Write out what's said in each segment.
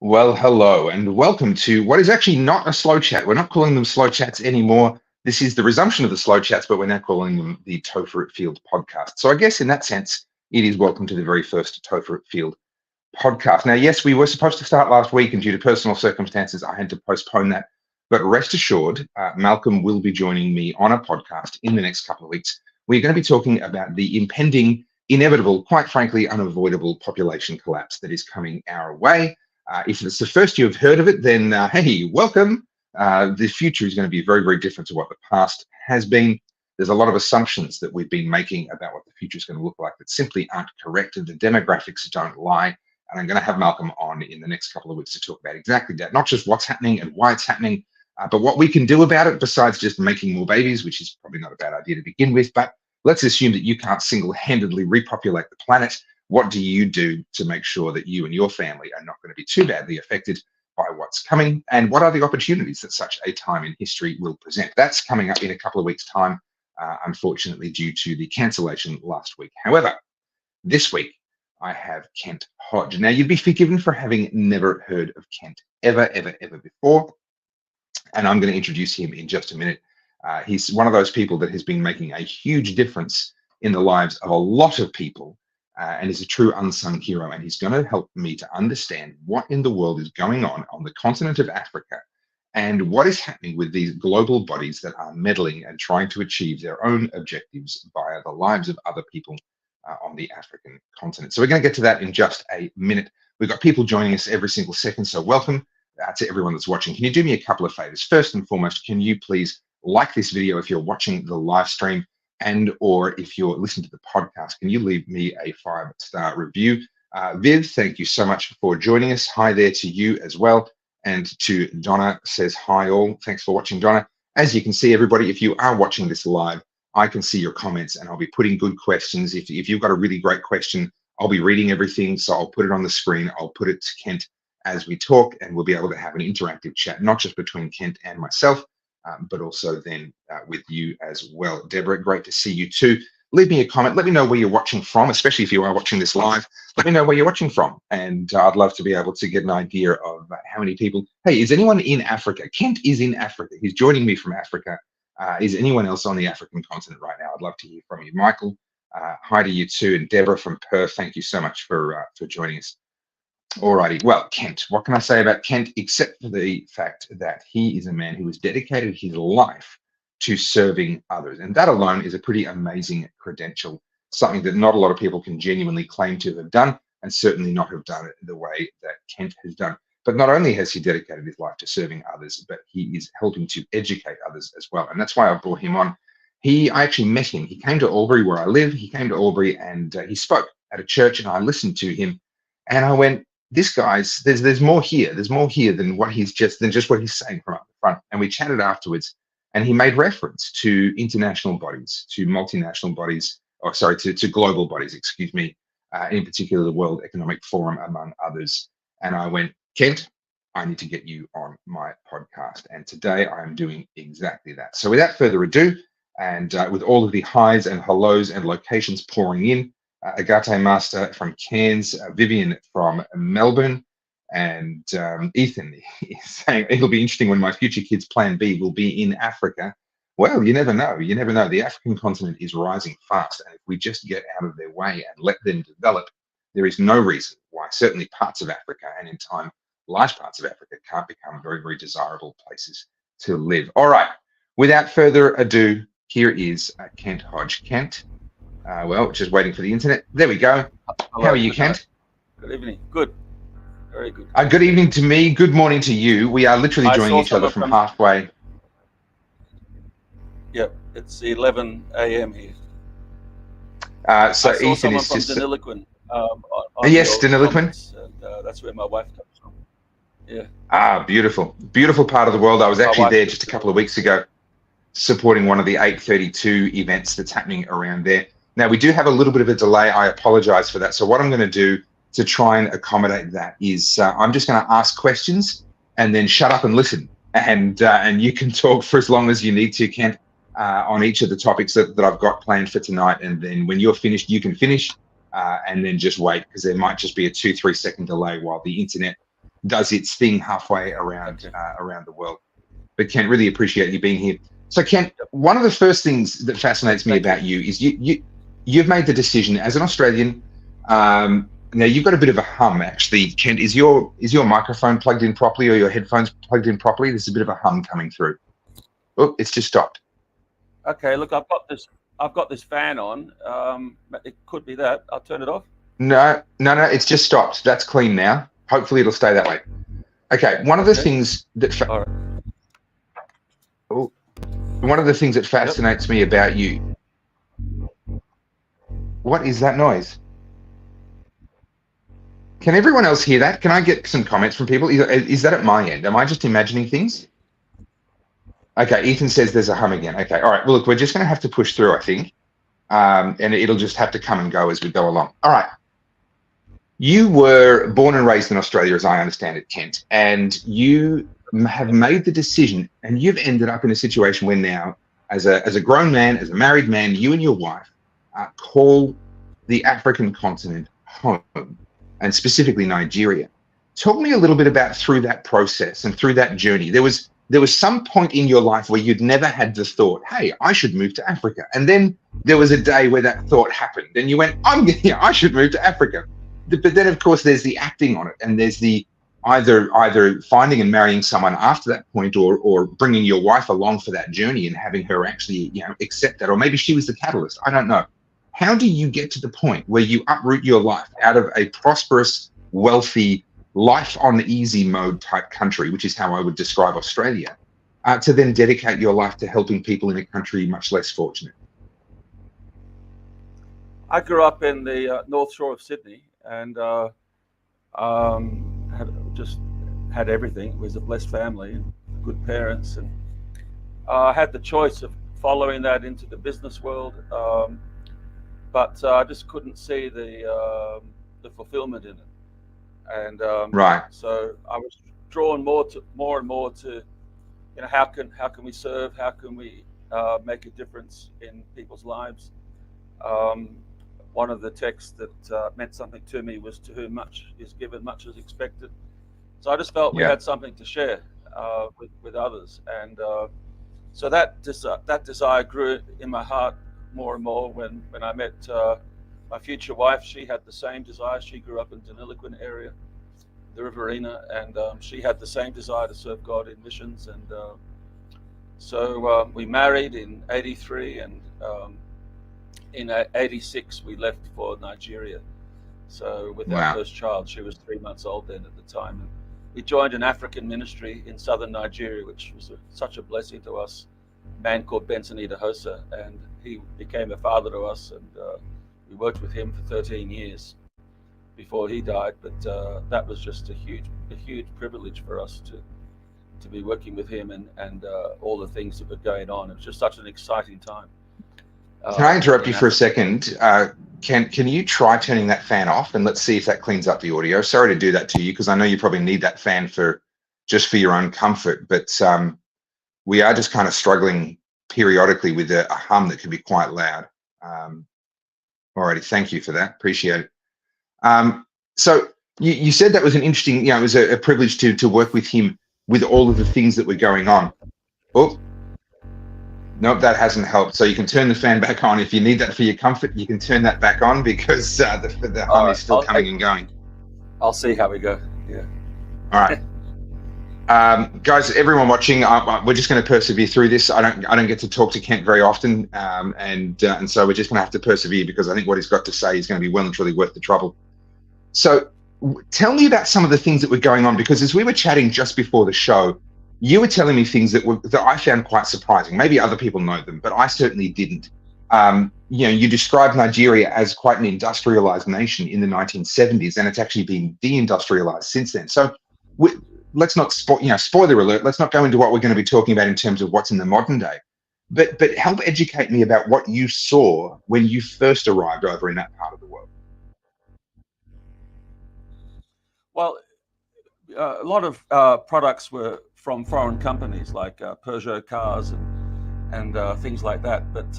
Well, hello, and welcome to what is actually not a slow chat. We're not calling them slow chats anymore. This is the resumption of the slow chats, but we're now calling them the Topher Field Podcast. So I guess in that sense, it is welcome to the very first Topher Field Podcast. Now, yes, we were supposed to start last week, and due to personal circumstances, I had to postpone that. But rest assured, Malcolm will be joining me on a podcast in the next couple of weeks. We're going to be talking about the impending, inevitable, quite frankly, unavoidable population collapse that is coming our way. If it's the first you've heard of it, then hey, welcome. The future is going to be very, very different to what the past has been. There's a lot of assumptions that we've been making about what the future is going to look like that simply aren't correct, and the demographics don't lie. And I'm going to have Malcolm on in the next couple of weeks to talk about exactly that, not just what's happening and why it's happening, but what we can do about it besides just making more babies, which is probably not a bad idea to begin with. But let's assume that you can't single-handedly repopulate the planet. What do you do to make sure that you and your family are not going to be too badly affected by what's coming? And what are the opportunities that such a time in history will present? That's coming up in a couple of weeks' time, unfortunately, due to the cancellation last week. However, this week, I have Kent Hodge. Now, you'd be forgiven for having never heard of Kent ever before. And I'm going to introduce him in just a minute. He's one of those people that has been making a huge difference in the lives of a lot of people. And is a true unsung hero, and he's going to help me to understand what in the world is going on the continent of Africa and what is happening with these global bodies that are meddling and trying to achieve their own objectives via the lives of other people on the African continent. So we're going to get to that in just a minute. We've got people joining us every single second, so welcome to everyone that's watching. Can you do me a couple of favors? First and foremost, can you please like this video if you're watching the live stream? And or if you're listening to the podcast, can you leave me a 5-star review? Viv, thank you so much for joining us. Hi there to you as well. And to Donna, says hi all. Thanks for watching, Donna. As you can see, everybody, if you are watching this live, I can see your comments and I'll be putting good questions. If you've got a really great question, I'll be reading everything. So I'll put it on the screen. I'll put it to Kent as we talk, and we'll be able to have an interactive chat, not just between Kent and myself, but also then with you as well. Deborah, great to see you too. Leave me a comment. Let me know where you're watching from, especially if you are watching this live. Let me know where you're watching from. And I'd love to be able to get an idea of how many people. Hey, is anyone in Africa? Kent is in Africa. He's joining me from Africa. Is anyone else on the African continent right now? I'd love to hear from you. Michael, hi to you too. And Deborah from Perth, thank you so much for joining us. Alrighty, well, Kent, what can I say about Kent except for the fact that he is a man who has dedicated his life to serving others. And that alone is a pretty amazing credential, something that not a lot of people can genuinely claim to have done, and certainly not have done it the way that Kent has done. But not only has he dedicated his life to serving others, but he is helping to educate others as well. And that's why I brought him on. I actually met him. He came to Albury where I live. He came to Albury and he spoke at a church, and I listened to him and I went, this guy's there's more here. There's more here than what he's just what he's saying from up the front. And we chatted afterwards, and he made reference to international bodies, to multinational bodies, or sorry, to global bodies, excuse me, in particular the World Economic Forum, among others. And I went, Kent, I need to get you on my podcast. And today I am doing exactly that. So without further ado, and with all of the highs and hellos and locations pouring in, Agate Master from Cairns, Vivian from Melbourne, and Ethan is saying it'll be interesting when my future kids' plan B will be in Africa. Well, you never know. You never know. The African continent is rising fast, and if we just get out of their way and let them develop, there is no reason why certainly parts of Africa, and in time, large parts of Africa, can't become very, very desirable places to live. All right. Without further ado, here is Kent Hodge. Kent. Well, just waiting for the internet. There we go. Hello, how are you, Kent? Good evening. Good. Very good. Good evening to me. Good morning to you. We are literally joining each other from halfway. Yep, it's 11 a.m. here. So I saw Ethan someone is from just. Deniliquin. Yes, Deniliquin. That's where my wife comes from. Yeah. Beautiful. Beautiful part of the world. I was actually there just a couple of weeks ago, supporting one of the 8:32 events that's happening around there. Now, we do have a little bit of a delay. I apologize for that. So what I'm going to do to try and accommodate that is I'm just going to ask questions and then shut up and listen. And you can talk for as long as you need to, Kent, on each of the topics that I've got planned for tonight. And then when you're finished, you can finish and then just wait, because there might just be a 2-3 second delay while the internet does its thing halfway around the world. But Kent, really appreciate you being here. So Kent, one of the first things that fascinates me about you is you've made the decision as an Australian. Now you've got a bit of a hum, actually. Kent, is your microphone plugged in properly, or your headphones plugged in properly? There's a bit of a hum coming through. Oh, it's just stopped. Okay, look, I've got this fan on. It could be that. I'll turn it off. No, it's just stopped. That's clean now. Hopefully it'll stay that way. Okay, one of the things that fascinates me about you. What is that noise? Can everyone else hear that? Can I get some comments from people? Is that at my end? Am I just imagining things? Okay, Ethan says there's a hum again. Okay, all right. Well, look, we're just going to have to push through, I think. And it'll just have to come and go as we go along. All right. You were born and raised in Australia, as I understand it, Kent, and you have made the decision, and you've ended up in a situation where now, as a grown man, as a married man, you and your wife call the African continent home, and specifically Nigeria. Talk me a little bit about through that process and through that journey. There was some point in your life where you'd never had the thought, hey, I should move to Africa. And then there was a day where that thought happened and you went, I should move to Africa. But then, of course, there's the acting on it, and there's the either finding and marrying someone after that point, or bringing your wife along for that journey and having her actually, accept that, or maybe she was the catalyst. I don't know. How do you get to the point where you uproot your life out of a prosperous, wealthy, life on easy mode type country, which is how I would describe Australia, to then dedicate your life to helping people in a country much less fortunate? I grew up in the North Shore of Sydney, and had everything. It was a blessed family and good parents, and I had the choice of following that into the business world, but I just couldn't see the fulfillment in it, and right. So I was drawn more and more to, how can we serve? How can we make a difference in people's lives? One of the texts that meant something to me was, to whom much is given, much is expected. So I just felt we had something to share with others. And so that desire grew in my heart more and more when I met my future wife. She had the same desire. She grew up in the Deniliquin area, the Riverina, and she had the same desire to serve God in missions. And so we married in '83, and in '86 we left for Nigeria. So with our first child, she was 3 months old then at the time. And we joined an African ministry in southern Nigeria, which was such a blessing to us. A man called Benson Idahosa, and he became a father to us, and we worked with him for 13 years before he died. But that was just a huge privilege for us to be working with him and all the things that were going on. It was just such an exciting time. Can I interrupt you for a second? Can you try turning that fan off, and let's see if that cleans up the audio? Sorry to do that to you, because I know you probably need that fan for your own comfort, but we are just kind of struggling periodically with a hum that can be quite loud. Alrighty, thank you for that. Appreciate it. So you said that was an interesting, it was a privilege to work with him with all of the things that were going on. Oh. Nope, that hasn't helped. So you can turn the fan back on. If you need that for your comfort, you can turn that back on, because the hum is still coming and going. I'll see how we go. Yeah. All right. Guys, everyone watching, we're just going to persevere through this. I don't get to talk to Kent very often, and so we're just going to have to persevere, because I think what he's got to say is going to be well and truly worth the trouble. So tell me about some of the things that were going on, because as we were chatting just before the show, you were telling me things that I found quite surprising. Maybe other people know them, but I certainly didn't. You described Nigeria as quite an industrialized nation in the 1970s, and it's actually been de-industrialized since then. So let's not spoiler alert. Let's not go into what we're going to be talking about in terms of what's in the modern day, but help educate me about what you saw when you first arrived over in that part of the world. Well, a lot of products were from foreign companies like Peugeot cars and things like that, but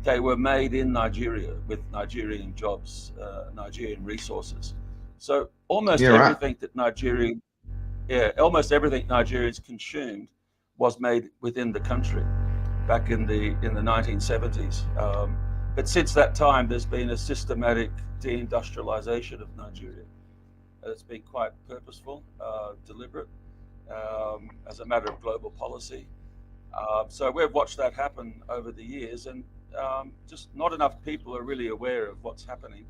they were made in Nigeria with Nigerian jobs, Nigerian resources. So almost everything that Nigeria almost everything Nigerians consumed was made within the country back in the 1970s. But since that time, there's been a systematic de-industrialization of Nigeria. It's been quite purposeful, deliberate, as a matter of global policy. So we've watched that happen over the years, and just not enough people are really aware of what's happening.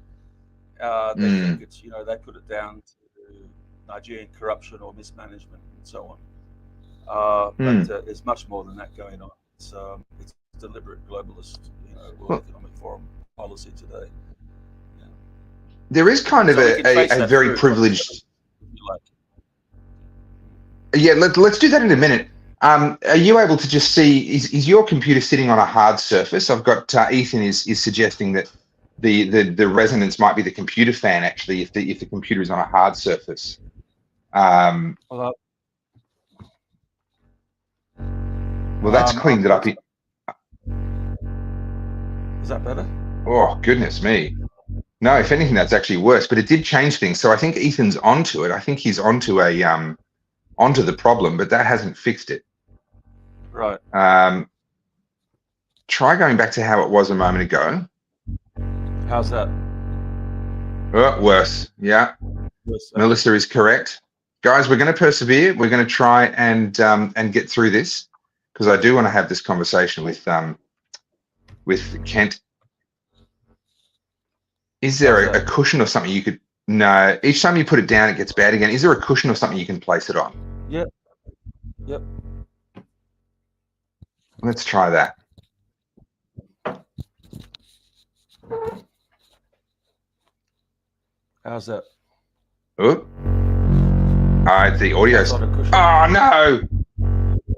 They think it's, they put it down to Nigerian corruption or mismanagement and so on. But there's much more than that going on. It's deliberate globalist, World Economic Forum policy today. Yeah. There is kind of a very privileged. Yeah, let's do that in a minute. Are you able to just see, is your computer sitting on a hard surface? I've got Ethan is suggesting that the resonance might be the computer fan, actually, if the computer is on a hard surface. Well, that's cleaned it up. Is that better? Oh, goodness me. No, if anything, that's actually worse, but it did change things. So I think Ethan's onto it. I think he's onto onto the problem, but that hasn't fixed it. Right. Try going back to how it was a moment ago. How's that? Oh, worse. Yeah. Worse. Melissa is correct. Guys, we're going to persevere. We're going to try and get through this, because I do want to have this conversation with Kent. Is there a cushion or something you could? No. Each time you put it down, it gets bad again. Is there a cushion or something you can place it on? Yep. Yep. Let's try that. How's that? Oh. The audio. Oh no!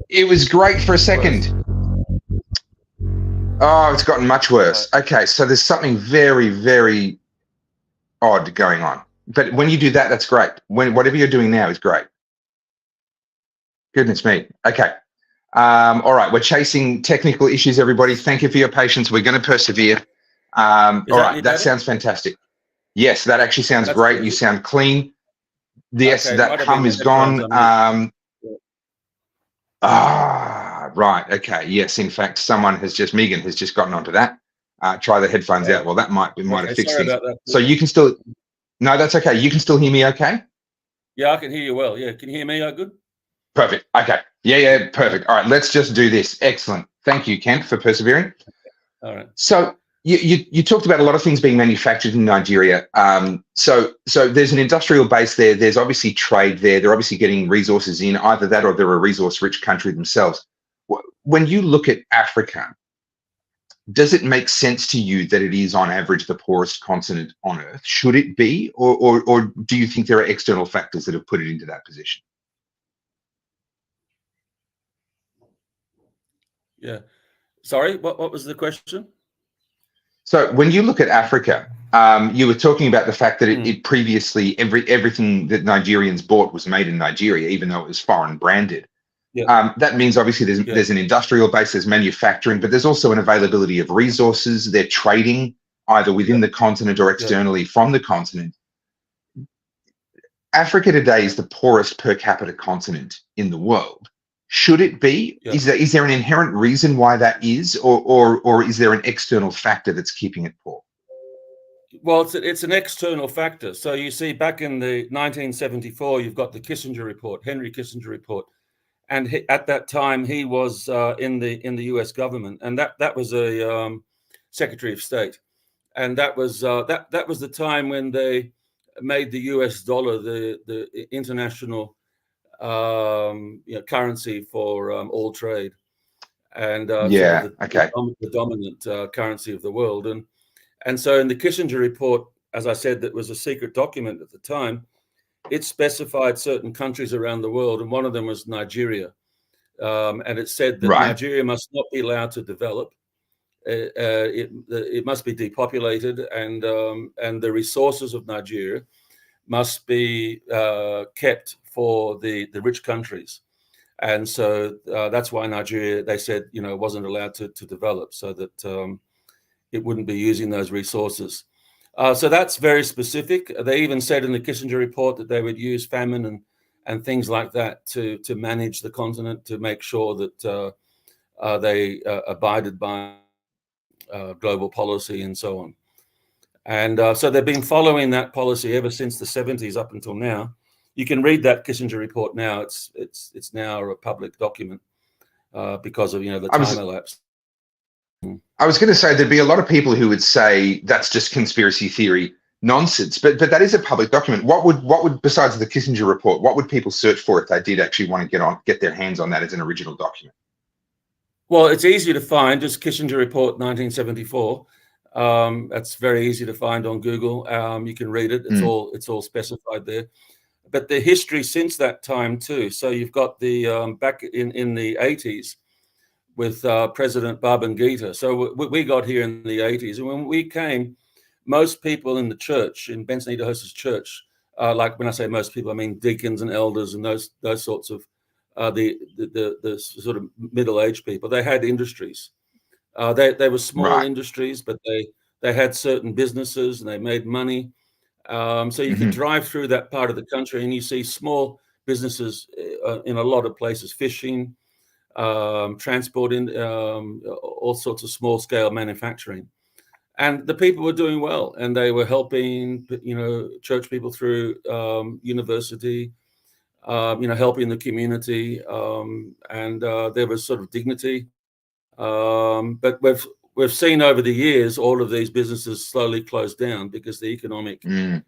It was great for a second. Oh, it's gotten much worse. Okay, so there's something very, very odd going on. But when you do that, that's great. Whatever you're doing now is great. Goodness me. Okay. All right, we're chasing technical issues, everybody. Thank you for your patience. We're going to persevere. All right, that sounds fantastic. Yes, that actually sounds great. Good. You sound clean. Yes, okay, that hum is gone. Right. Okay. Yes, in fact, Megan has just gotten onto that. Try the headphones out. Well, that might have fixed things. So you can still, no, that's okay. You can still hear me okay? Yeah, I can hear you well. Yeah. Can you hear me? Good? Perfect. Okay. Yeah, perfect. All right, let's just do this. Excellent. Thank you, Kent, for persevering. All right. So you talked about a lot of things being manufactured in Nigeria. So there's an industrial base there. There's obviously trade there. They're obviously getting resources in, either that or they're a resource-rich country themselves. When you look at Africa, does it make sense to you that it is on average the poorest continent on Earth? Should it be, or do you think there are external factors that have put it into that position? Yeah. Sorry, what was the question? So when you look at Africa, you were talking about the fact that it previously, everything that Nigerians bought was made in Nigeria, even though it was foreign branded. Yeah. That means obviously there's an industrial base, there's manufacturing, but there's also an availability of resources. They're trading either within the continent or externally from the continent. Africa today is the poorest per capita continent in the world. Should it be? Yeah. Is there an inherent reason why that is, or is there an external factor that's keeping it poor? Well, it's an external factor. So you see, back in the 1974, you've got the Kissinger report, Henry Kissinger report. And at that time, he was in the U.S. government, and that was a Secretary of State, and that was the time when they made the U.S. dollar the international currency for all trade, and the dominant currency of the world, and so in the Kissinger report, as I said, that was a secret document at the time. It specified certain countries around the world, and one of them was Nigeria. And it said that Nigeria must not be allowed to develop. It must be depopulated, and the resources of Nigeria must be kept for the rich countries. And so that's why Nigeria, they said, wasn't allowed to develop, so that it wouldn't be using those resources. So that's very specific. They even said in the Kissinger report that they would use famine and things like that to manage the continent, to make sure that they abided by global policy and so on. And so they've been following that policy ever since the 70s up until now. You can read that Kissinger report now. It's now a public document because of the time elapse. I was going to say there'd be a lot of people who would say that's just conspiracy theory nonsense, but that is a public document. What would besides the Kissinger report, what would people search for if they did actually want to get their hands on that as an original document? Well, it's easy to find. Just Kissinger report 1974. That's very easy to find on Google. You can read it. It's all specified there. But the history since that time too. So you've got the back in the 80s with President Babangida. So we got here in the 80s, and when we came, most people in the church, in Benson Hoster's church, like when I say most people, I mean deacons and elders and those sorts of the sort of middle-aged people. They had industries. They were small industries, but they had certain businesses and they made money. So you can drive through that part of the country and you see small businesses in a lot of places, fishing, transporting, all sorts of small-scale manufacturing. And the people were doing well, and they were helping, church people through university, helping the community, and there was sort of dignity. But we've seen over the years all of these businesses slowly close down because the economic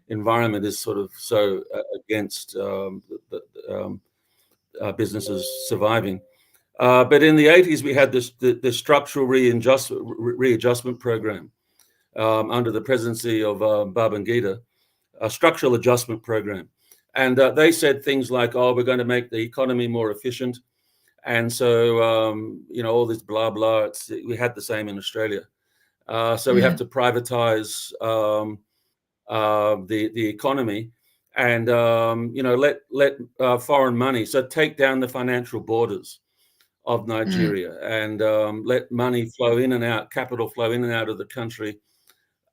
environment is sort of so against businesses surviving. But in the 80s, we had the structural readjustment program under the presidency of Babangida, a structural adjustment program. And they said things like, we're going to make the economy more efficient. And so, all this blah, blah, we had the same in Australia. So we have to privatize the economy and, let foreign money, so take down the financial borders of Nigeria and let money flow in and out, capital flow in and out of the country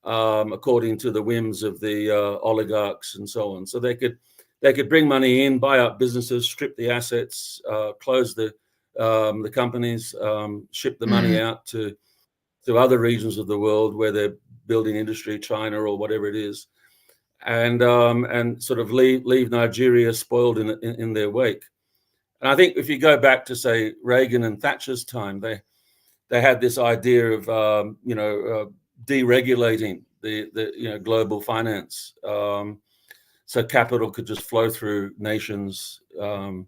according to the whims of the oligarchs and so on. So they could bring money in, buy up businesses, strip the assets, close the companies, ship the money out to other regions of the world where they're building industry, China or whatever it is, and sort of leave Nigeria spoiled in their wake. And I think if you go back to, say, Reagan and Thatcher's time, they had this idea of deregulating the global finance, so capital could just flow through nations and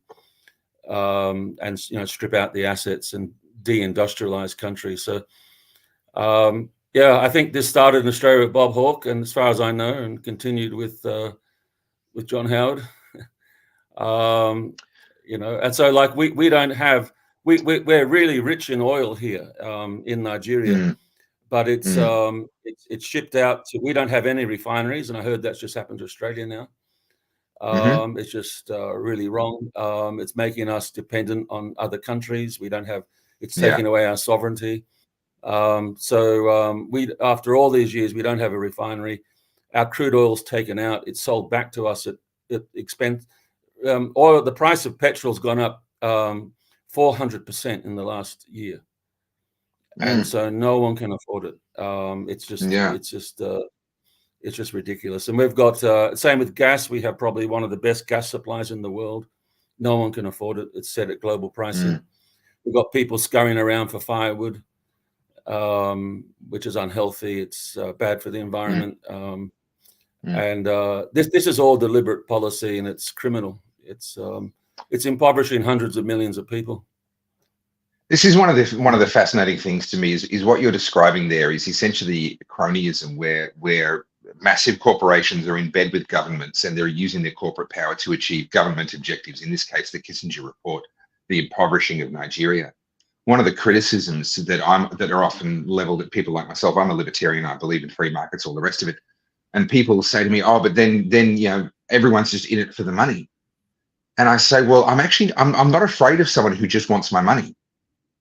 strip out the assets and de-industrialize countries. So I think this started in Australia with Bob Hawke, and as far as I know, and continued with John Howard. And so like we don't have we're really rich in oil here in Nigeria, but it's shipped out to. We don't have any refineries, and I heard that's just happened to Australia now. It's just really wrong. It's making us dependent on other countries. We don't have. It's taking away our sovereignty. So we, after all these years, we don't have a refinery. Our crude oil's taken out. It's sold back to us at expense. Oil, the price of petrol's gone up 400% in the last year, and so no one can afford it. It's just ridiculous. And we've got same with gas. We have probably one of the best gas supplies in the world. No one can afford it. It's set at global pricing. We've got people scurrying around for firewood, which is unhealthy. It's bad for the environment. And this is all deliberate policy, and it's criminal. It's impoverishing hundreds of millions of people. This is one of the fascinating things to me is what you're describing there is essentially cronyism, where massive corporations are in bed with governments and they're using their corporate power to achieve government objectives. In this case, the Kissinger report, the impoverishing of Nigeria. One of the criticisms that are often leveled at people like myself, I'm a libertarian, I believe in free markets, all the rest of it. And people say to me, but then everyone's just in it for the money. And I say, well, I'm not afraid of someone who just wants my money.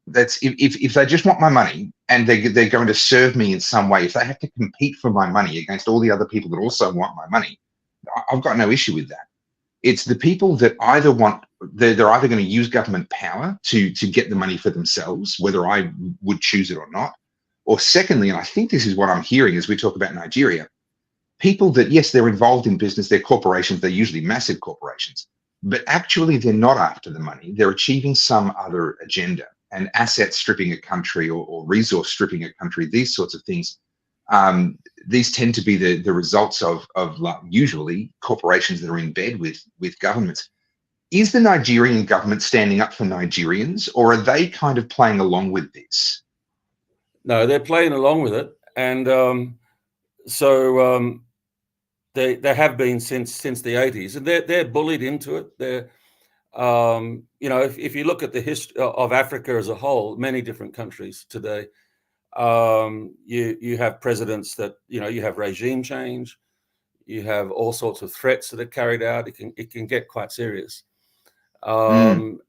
That's if they just want my money and they're going to serve me in some way, if they have to compete for my money against all the other people that also want my money, I've got no issue with that. It's the people that either they're either going to use government power to get the money for themselves, whether I would choose it or not. Or secondly, and I think this is what I'm hearing as we talk about Nigeria, people that, yes, they're involved in business, they're corporations, they're usually massive corporations, but actually they're not after the money. They're achieving some other agenda, and asset stripping a country or resource stripping a country, these sorts of things. These tend to be the results of usually corporations that are in bed with governments. Is the Nigerian government standing up for Nigerians, or are they kind of playing along with this? No, they're playing along with it, and they have been since the 80s, and they're bullied into it. They're if you look at the history of Africa as a whole, many different countries today, you have presidents that, you have regime change, you have all sorts of threats that are carried out. It can get quite serious. And,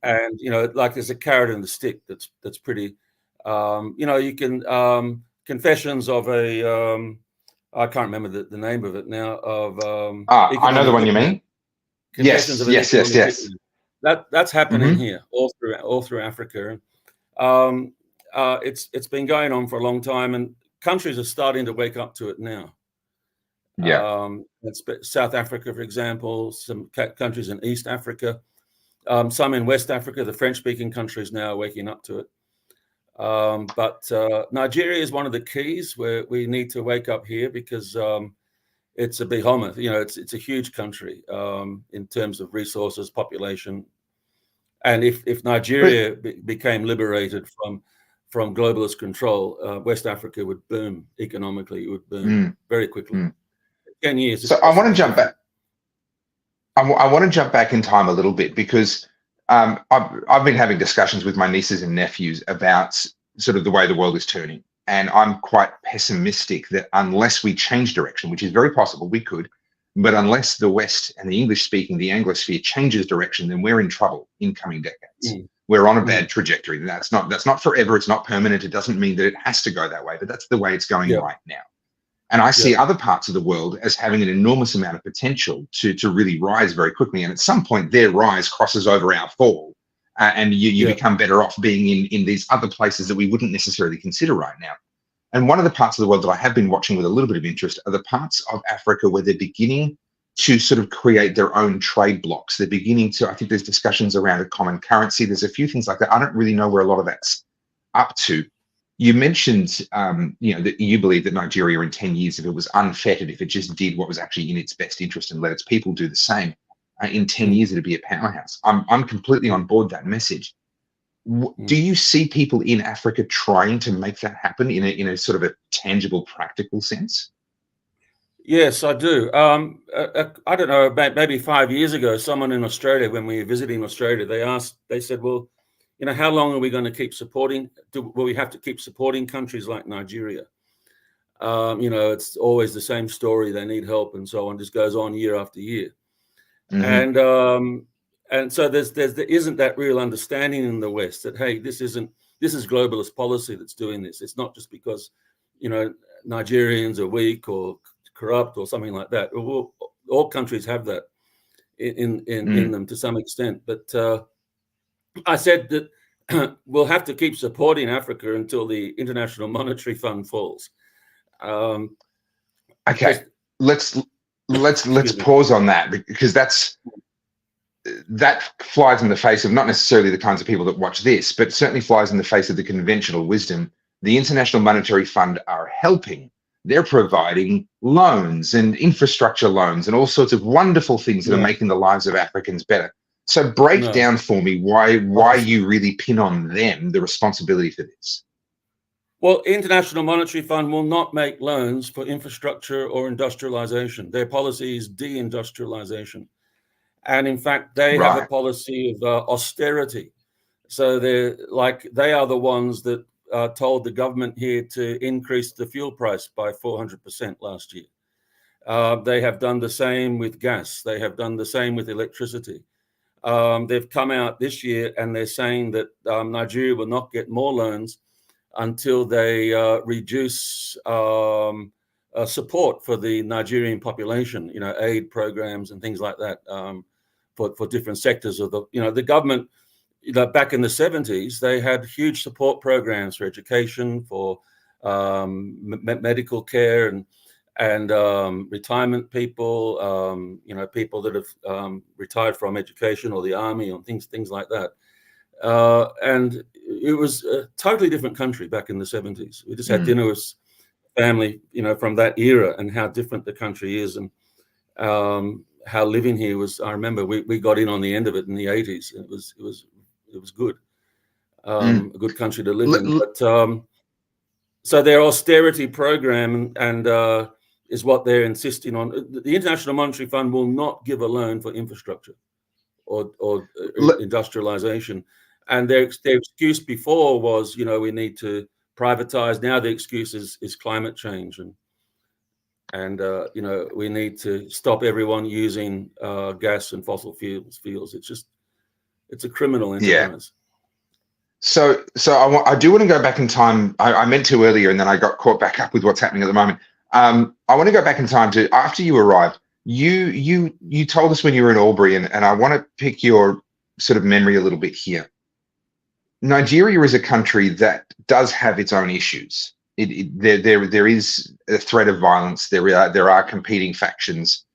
like there's a carrot and the stick that's pretty, you can, Confessions of a, I can't remember the name of it now, of I know the one you mean. Confessions of an Yes. That's happening here all through Africa. It's been going on for a long time, and countries are starting to wake up to it now. Yeah. South Africa, for example, some countries in East Africa, some in West Africa. The French-speaking countries now are waking up to it. But Nigeria is one of the keys where we need to wake up here, because it's a behemoth. It's a huge country in terms of resources, population. And if Nigeria became liberated from globalist control, West Africa would boom economically. It would boom very quickly. 10 years. So I want to jump back. I want to jump back in time a little bit, because I've been having discussions with my nieces and nephews about sort of the way the world is turning. And I'm quite pessimistic that unless we change direction, which is very possible, we could, but unless the West and the English-speaking, the Anglosphere changes direction, then we're in trouble in coming decades. We're on a bad trajectory. That's not forever. It's not permanent. It doesn't mean that it has to go that way, but that's the way it's going right now. And I see other parts of the world as having an enormous amount of potential to really rise very quickly. And at some point, their rise crosses over our fall, and you become better off being in these other places that we wouldn't necessarily consider right now. And one of the parts of the world that I have been watching with a little bit of interest are the parts of Africa where they're beginning to sort of create their own trade blocks. They're beginning to, I think there's discussions around a common currency. There's a few things like that. I don't really know where a lot of that's up to. You mentioned, that you believe that Nigeria in 10 years, if it was unfettered, if it just did what was actually in its best interest and let its people do the same, in 10 years, it'd be a powerhouse. I'm completely on board that message. Do you see people in Africa trying to make that happen in a sort of a tangible, practical sense? Yes, I do. I don't know, maybe 5 years ago, someone in Australia, when we were visiting Australia, they said, well, how long are we going to keep supporting? Will we have to keep supporting countries like Nigeria? It's always the same story. They need help and so on. Just goes on year after year. And so there isn't that real understanding in the West that, hey, this is globalist policy that's doing this. It's not just because, Nigerians are weak or corrupt or something like that. All countries have that in them to some extent. But I said that we'll have to keep supporting Africa until the International Monetary Fund falls. Okay, let's pause on that, because that flies in the face of not necessarily the kinds of people that watch this, but certainly flies in the face of the conventional wisdom. The International Monetary Fund are helping. They're providing loans and infrastructure loans and all sorts of wonderful things that are making the lives of Africans better. So break down for me why you really pin on them the responsibility for this. Well, International Monetary Fund will not make loans for infrastructure or industrialization. Their policy is de-industrialization. And in fact, they have a policy of austerity. So they are the ones that told the government here to increase the fuel price by 400% last year. They have done the same with gas. They have done the same with electricity. They've come out this year and they're saying that Nigeria will not get more loans until they reduce support for the Nigerian population, aid programs and things like that, for different sectors of the government. Back in the 70s, they had huge support programs for education, for medical care, and retirement people, people that have retired from education or the army, or things like that. And it was a totally different country back in the 70s. We just had dinner with family, from that era, and how different the country is, and how living here was. I remember we got in on the end of it in the 80s. It was good, a good country to live in. But so their austerity program and is what they're insisting on. The International Monetary Fund will not give a loan for infrastructure or industrialization. And their excuse before was, we need to privatize. Now the excuse is climate change, and we need to stop everyone using gas and fossil fuels. It's a criminal enterprise. So I do want to go back in time. I meant to earlier, and then I got caught back up with what's happening at the moment. I want to go back in time to after you arrived. You told us when you were in Albury, and I want to pick your sort of memory a little bit here. Nigeria is a country that does have its own issues. There is a threat of violence. There are competing factions.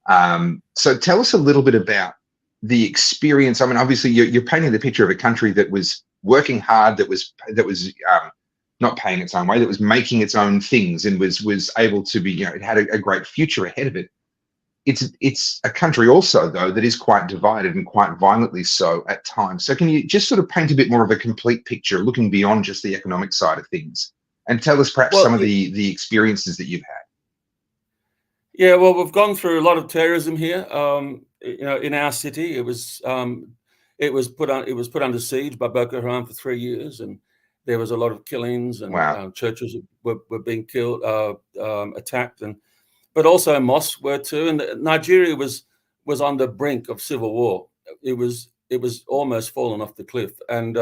So tell us a little bit about the experience. I mean, obviously you're painting the picture of a country that was working hard, that was not paying its own way, that was making its own things, and was able to be, it had a great future ahead of it. It's a country also, though, that is quite divided, and quite violently so at times. So can you just sort of paint a bit more of a complete picture, looking beyond just the economic side of things, and tell us perhaps some of the experiences that you've had? Yeah, well, we've gone through a lot of terrorism here. In our city, it was put under siege by Boko Haram for 3 years, and there was a lot of killings, and churches were being killed, attacked, but also mosques were too. And Nigeria was on the brink of civil war. It was almost fallen off the cliff. And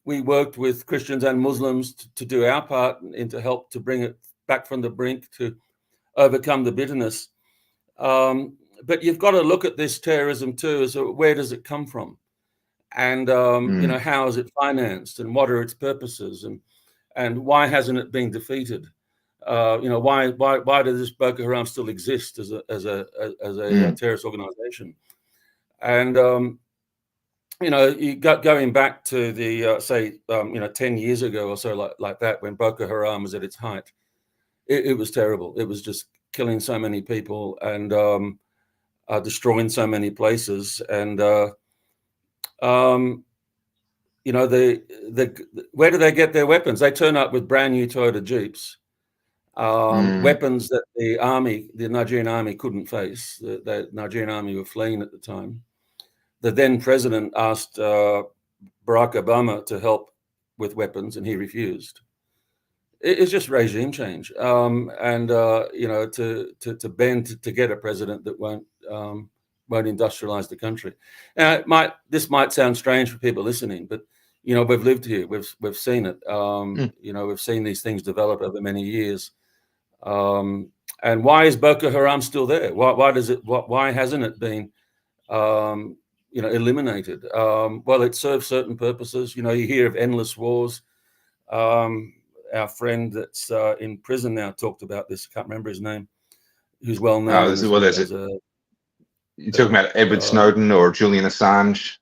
we worked with Christians and Muslims to do our part and to help to bring it back from the brink, to overcome the bitterness. But you've got to look at this terrorism too, as where does it come from? And how is it financed, and what are its purposes, and why hasn't it been defeated? Why does this Boko Haram still exist as a terrorist organization? And going back to the 10 years ago or so, like that, when Boko Haram was at its height, it was terrible. It was just killing so many people and destroying so many places. And where do they get their weapons? They turn up with brand new Toyota Jeeps. Weapons that the Nigerian army couldn't face. The Nigerian army were fleeing at the time. The then president asked Barack Obama to help with weapons, and he refused. It's just regime change, to bend to get a president that won't industrialize the country. Now, this might sound strange for people listening, but we've lived here, we've seen it. We've seen these things develop over many years. And why is Boko Haram still there? Why hasn't it been eliminated? Well, it serves certain purposes. You hear of endless wars. Our friend that's in prison now talked about this. I can't remember his name. Who's well known. You're talking about Edward Snowden or Julian Assange?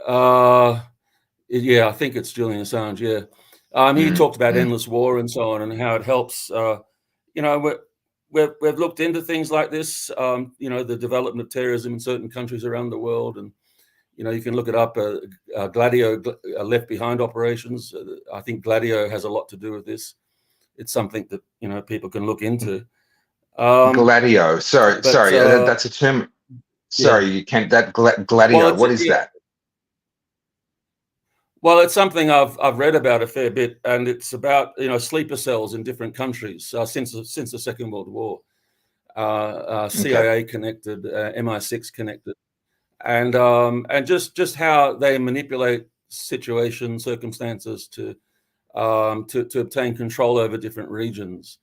Yeah, I think it's Julian Assange. Yeah, he talked about endless war and so on, and how it helps. We've looked into things like this. The development of terrorism in certain countries around the world, and you can look it up. Gladio left behind operations. I think Gladio has a lot to do with this. It's something that people can look into. Gladio. Sorry, that's a term. Sorry, you can't. That Gladio. Well, what is that? Well, it's something I've read about a fair bit, and it's about sleeper cells in different countries since the Second World War. CIA connected, MI6 connected, and just how they manipulate situations, circumstances to obtain control over different regions,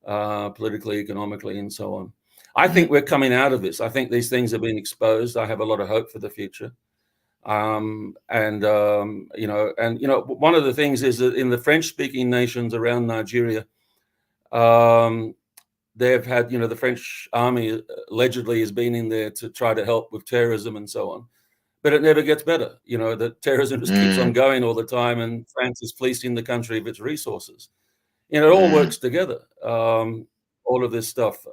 politically, economically, and so on. I think we're coming out of this. I think these things are being exposed. I have a lot of hope for the future. One of the things is that in the French-speaking nations around Nigeria, they've had, the French army allegedly has been in there to try to help with terrorism and so on, but it never gets better. The terrorism just keeps on going all the time, and France is fleecing the country of its resources. It all works together. All of this stuff.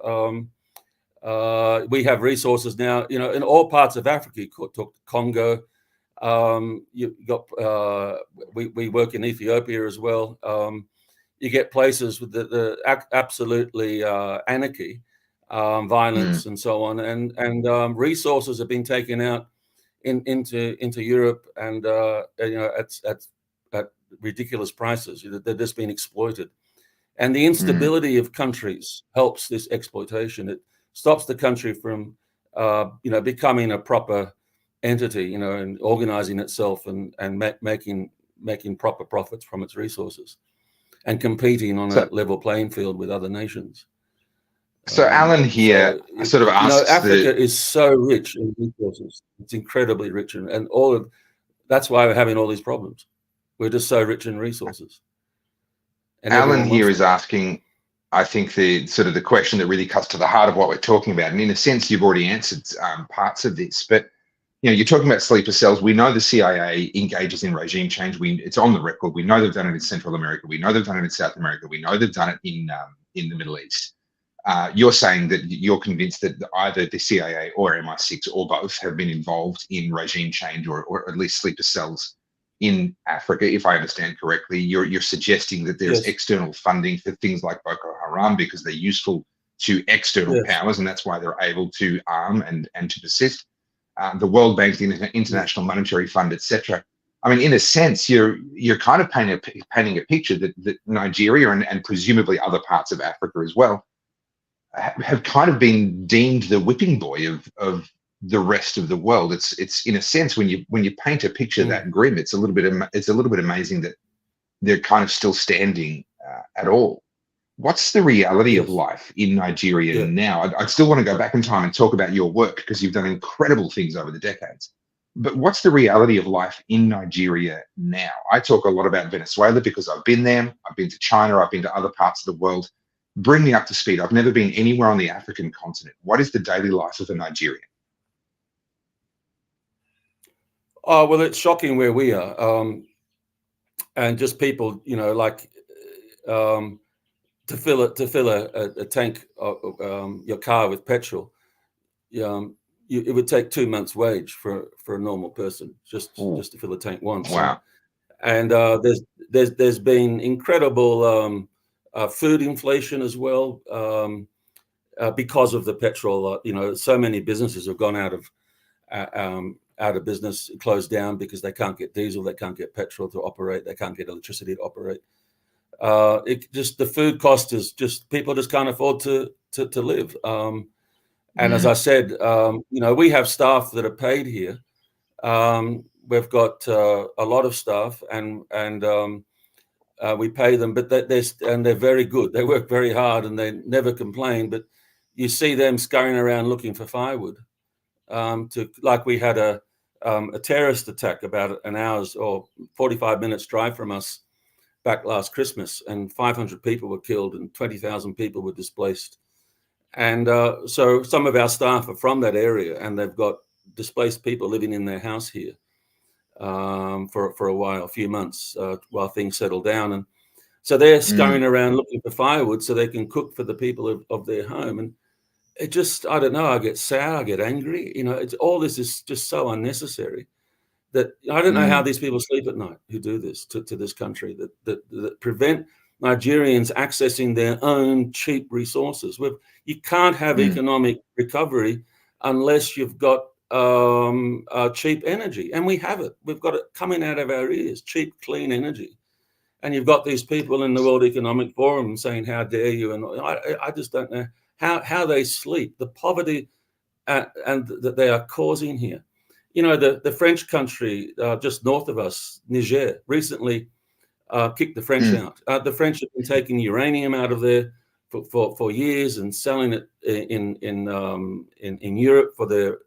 We have resources now, in all parts of Africa. You talk Congo. You got we work in Ethiopia as well. You get places with the absolutely anarchy, violence, and so on, and resources have been taken out into Europe, and at ridiculous prices. They're just being exploited, and the instability of countries helps this exploitation. It stops the country from becoming a proper entity, and organizing itself and making proper profits from its resources and competing on a level playing field with other nations. So Alan here sort of asks, Africa is so rich in resources. It's incredibly rich, and that's why we're having all these problems. We're just so rich in resources. And Alan here is asking, I think, the question that really cuts to the heart of what we're talking about. And in a sense, you've already answered parts of this, but you're talking about sleeper cells. We know the CIA engages in regime change. It's on the record. We know they've done it in Central America. We know they've done it in South America. We know they've done it in the Middle East. You're saying that you're convinced that either the CIA or MI6 or both have been involved in regime change, or at least sleeper cells in Africa, if I understand correctly. You're suggesting that there's external funding for things like Boko Haram because they're useful to external powers, and that's why they're able to arm and to persist. The World Bank, the International Monetary Fund, etc. I mean, in a sense, you're kind of painting a picture that Nigeria and presumably other parts of Africa as well have kind of been deemed the whipping boy of the rest of the world. It's in a sense, when you paint a picture that grim, it's a little bit amazing that they're kind of still standing at all. What's the reality of life in Nigeria now? I'd still want to go back in time and talk about your work, because you've done incredible things over the decades. But what's the reality of life in Nigeria now? I talk a lot about Venezuela because I've been there. I've been to China. I've been to other parts of the world. Bring me up to speed. I've never been anywhere on the African continent. What is the daily life of a Nigerian? Oh, well, it's shocking where we are. And just people, to fill a tank of your car with petrol, it would take 2 months' wage for a normal person just to fill a tank once. Wow! And there's been incredible food inflation as well because of the petrol. So many businesses have gone out of business, closed down because they can't get diesel, they can't get petrol to operate, they can't get electricity to operate. The food cost is just, people just can't afford to live. And as I said, we have staff that are paid here. We've got a lot of staff, and we pay them, but they're very good. They work very hard and they never complain. But you see them scurrying around looking for firewood. Like we had a terrorist attack about an hour's or 45 minutes drive from us back last Christmas, and 500 people were killed and 20,000 people were displaced. And so some of our staff are from that area, and they've got displaced people living in their house here for a while, a few months, while things settle down. And so they're scurrying around looking for firewood so they can cook for the people of their home. And it just, I don't know, I get sour, I get angry. All this is just so unnecessary that I don't know how these people sleep at night who do this to this country, that prevent Nigerians accessing their own cheap resources. You can't have economic recovery unless you've got cheap energy, and we have it. We've got it coming out of our ears, cheap, clean energy. And you've got these people in the World Economic Forum saying, "How dare you?" And I just don't know how they sleep. The poverty and that they are causing here. The French country just north of us, Niger, recently kicked the French out. The French have been taking uranium out of there for years and selling it in Europe for their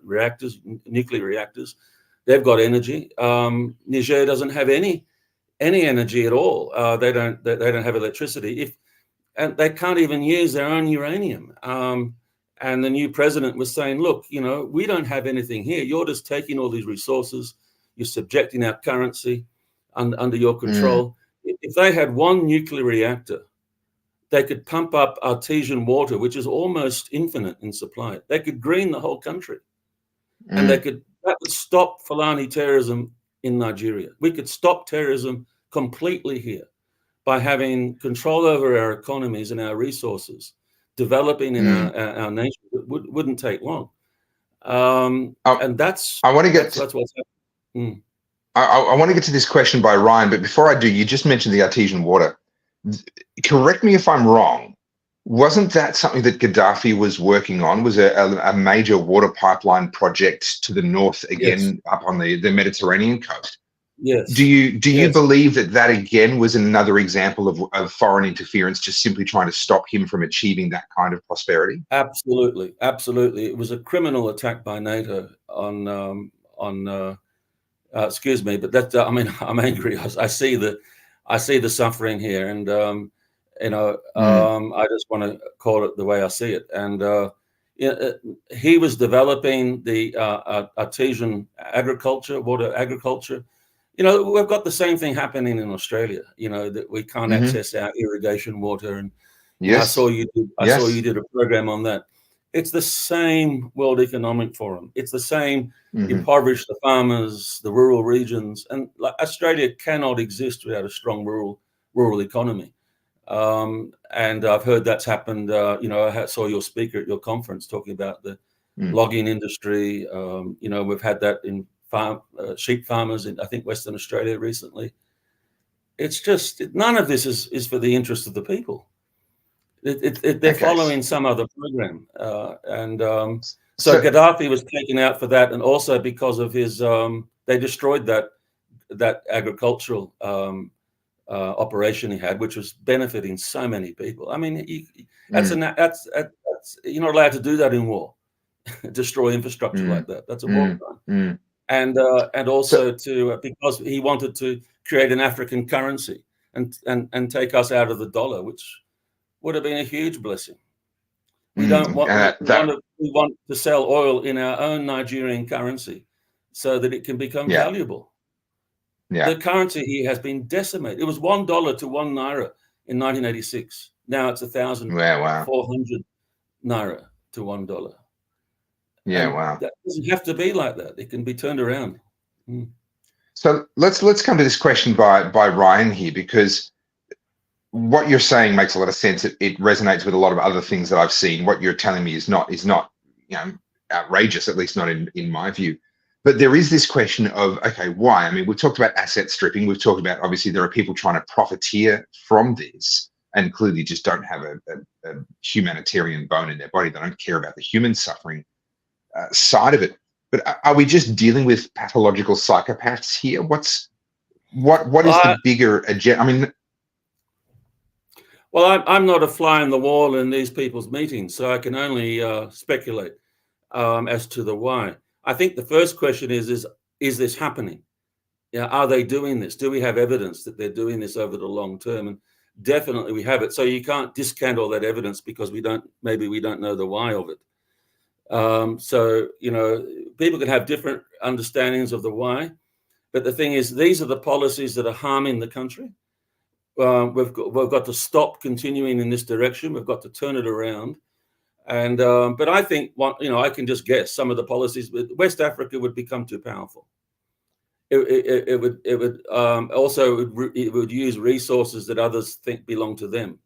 reactors, nuclear reactors. They've got energy. Niger doesn't have any energy at all. They don't have electricity. And they can't even use their own uranium. And the new president was saying, look, we don't have anything here. You're just taking all these resources. You're subjecting our currency under your control. If they had one nuclear reactor, they could pump up artesian water, which is almost infinite in supply. They could green the whole country. And that would stop Fulani terrorism in Nigeria. We could stop terrorism completely here by having control over our economies and our resources, developing in our nation. It wouldn't take long. And that's what's happening. I want to get to this question by Ryan, but before I do, you just mentioned the artesian water. Correct me if I'm wrong. Wasn't that something that Gaddafi was working on? Was a major water pipeline project to the north again, up on the Mediterranean coast? Yes. Do you believe that again was another example of foreign interference, just simply trying to stop him from achieving that kind of prosperity? Absolutely. It was a criminal attack by NATO on excuse me, but that I'm angry. I see the suffering here, and I just want to call it the way I see it. And he was developing the artesian agriculture, water agriculture. We've got the same thing happening in Australia. That we can't access our irrigation water, and I saw you did a program on that. It's the same World Economic Forum. It's the same impoverish the farmers, the rural regions, and Australia cannot exist without a strong rural economy. And I've heard that's happened. I saw your speaker at your conference talking about the logging industry. We've had that in sheep farmers in, I think, Western Australia recently. It's just none of this is for the interest of the people. They're following some other program, so Gaddafi was taken out for that, and also because of his they destroyed that agricultural operation he had, which was benefiting so many people. I mean, that's you're not allowed to do that in war. Destroy infrastructure like that. That's a war crime. And also because he wanted to create an African currency and take us out of the dollar, which would have been a huge blessing. We don't want we want to sell oil in our own Nigerian currency so that it can become valuable. Yeah. The currency here has been decimated. It was $1 to 1 naira in 1986. Now it's 1,400 naira to $1. Yeah, and wow. That doesn't have to be like that. It can be turned around. So let's come to this question by Ryan here, because what you're saying makes a lot of sense. It resonates with a lot of other things that I've seen. What you're telling me is not outrageous, at least not in my view. But there is this question of, okay, why? I mean, we've talked about asset stripping. We've talked about, obviously, there are people trying to profiteer from this and clearly just don't have a humanitarian bone in their body. They don't care about the human suffering side of it. But are we just dealing with pathological psychopaths here? What is the bigger agenda? I mean, well, I'm not a fly on the wall in these people's meetings, so I can only speculate as to the why. I think the first question is this happening? Are they doing this? Do we have evidence that they're doing this over the long term? And definitely we have it. So you can't discount all that evidence because we don't know the why of it. So, people can have different understandings of the why. But the thing is, these are the policies that are harming the country. We've got to stop continuing in this direction. We've got to turn it around. And but I think I can just guess some of the policies. West Africa would become too powerful. It would use resources that others think belong to them.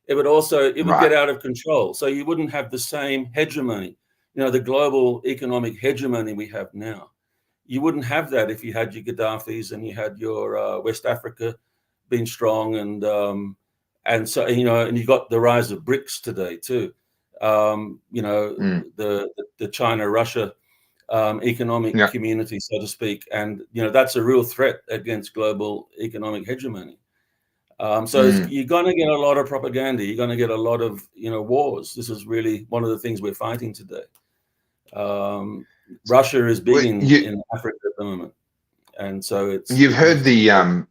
It would get out of control. So you wouldn't have the same hegemony, the global economic hegemony we have now. You wouldn't have that if you had your Gaddafis and you had your West Africa being strong, and so and you got the rise of BRICS today too. The China-Russia economic community, so to speak, and that's a real threat against global economic hegemony. You're going to get a lot of propaganda. You're going to get a lot of wars. This is really one of the things we're fighting today. Russia is big in Africa at the moment, and so you've heard the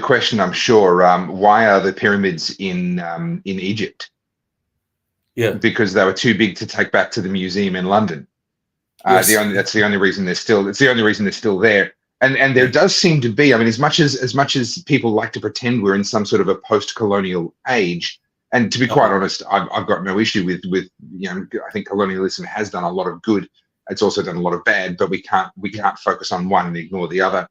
question, I'm sure. Why are the pyramids in Egypt? Yeah, because they were too big to take back to the museum in London. Yes. That's the only reason they're still. It's the only reason they're still there. And there does seem to be. I mean, as much as people like to pretend we're in some sort of a post-colonial age, and to be quite honest, I've got no issue with I think colonialism has done a lot of good. It's also done a lot of bad, but we can't focus on one and ignore the other.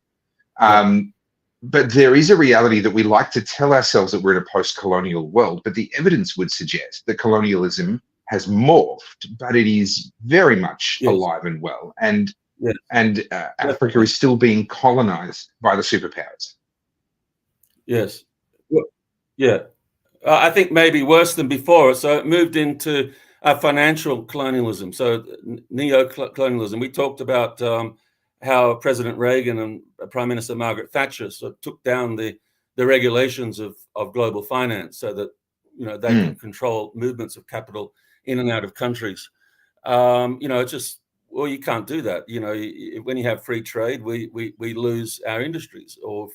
But there is a reality that we like to tell ourselves that we're in a post-colonial world, but the evidence would suggest that colonialism has morphed, but it is very much alive and well. And Africa is still being colonized by the superpowers. Yes. Yeah. I think maybe worse than before. So it moved into financial colonialism. So neo-colonialism. We talked about how President Reagan and Prime Minister Margaret Thatcher sort of took down the regulations of global finance so that they can control movements of capital in and out of countries. It's just, well, you can't do that. When you have free trade, we lose our industries, or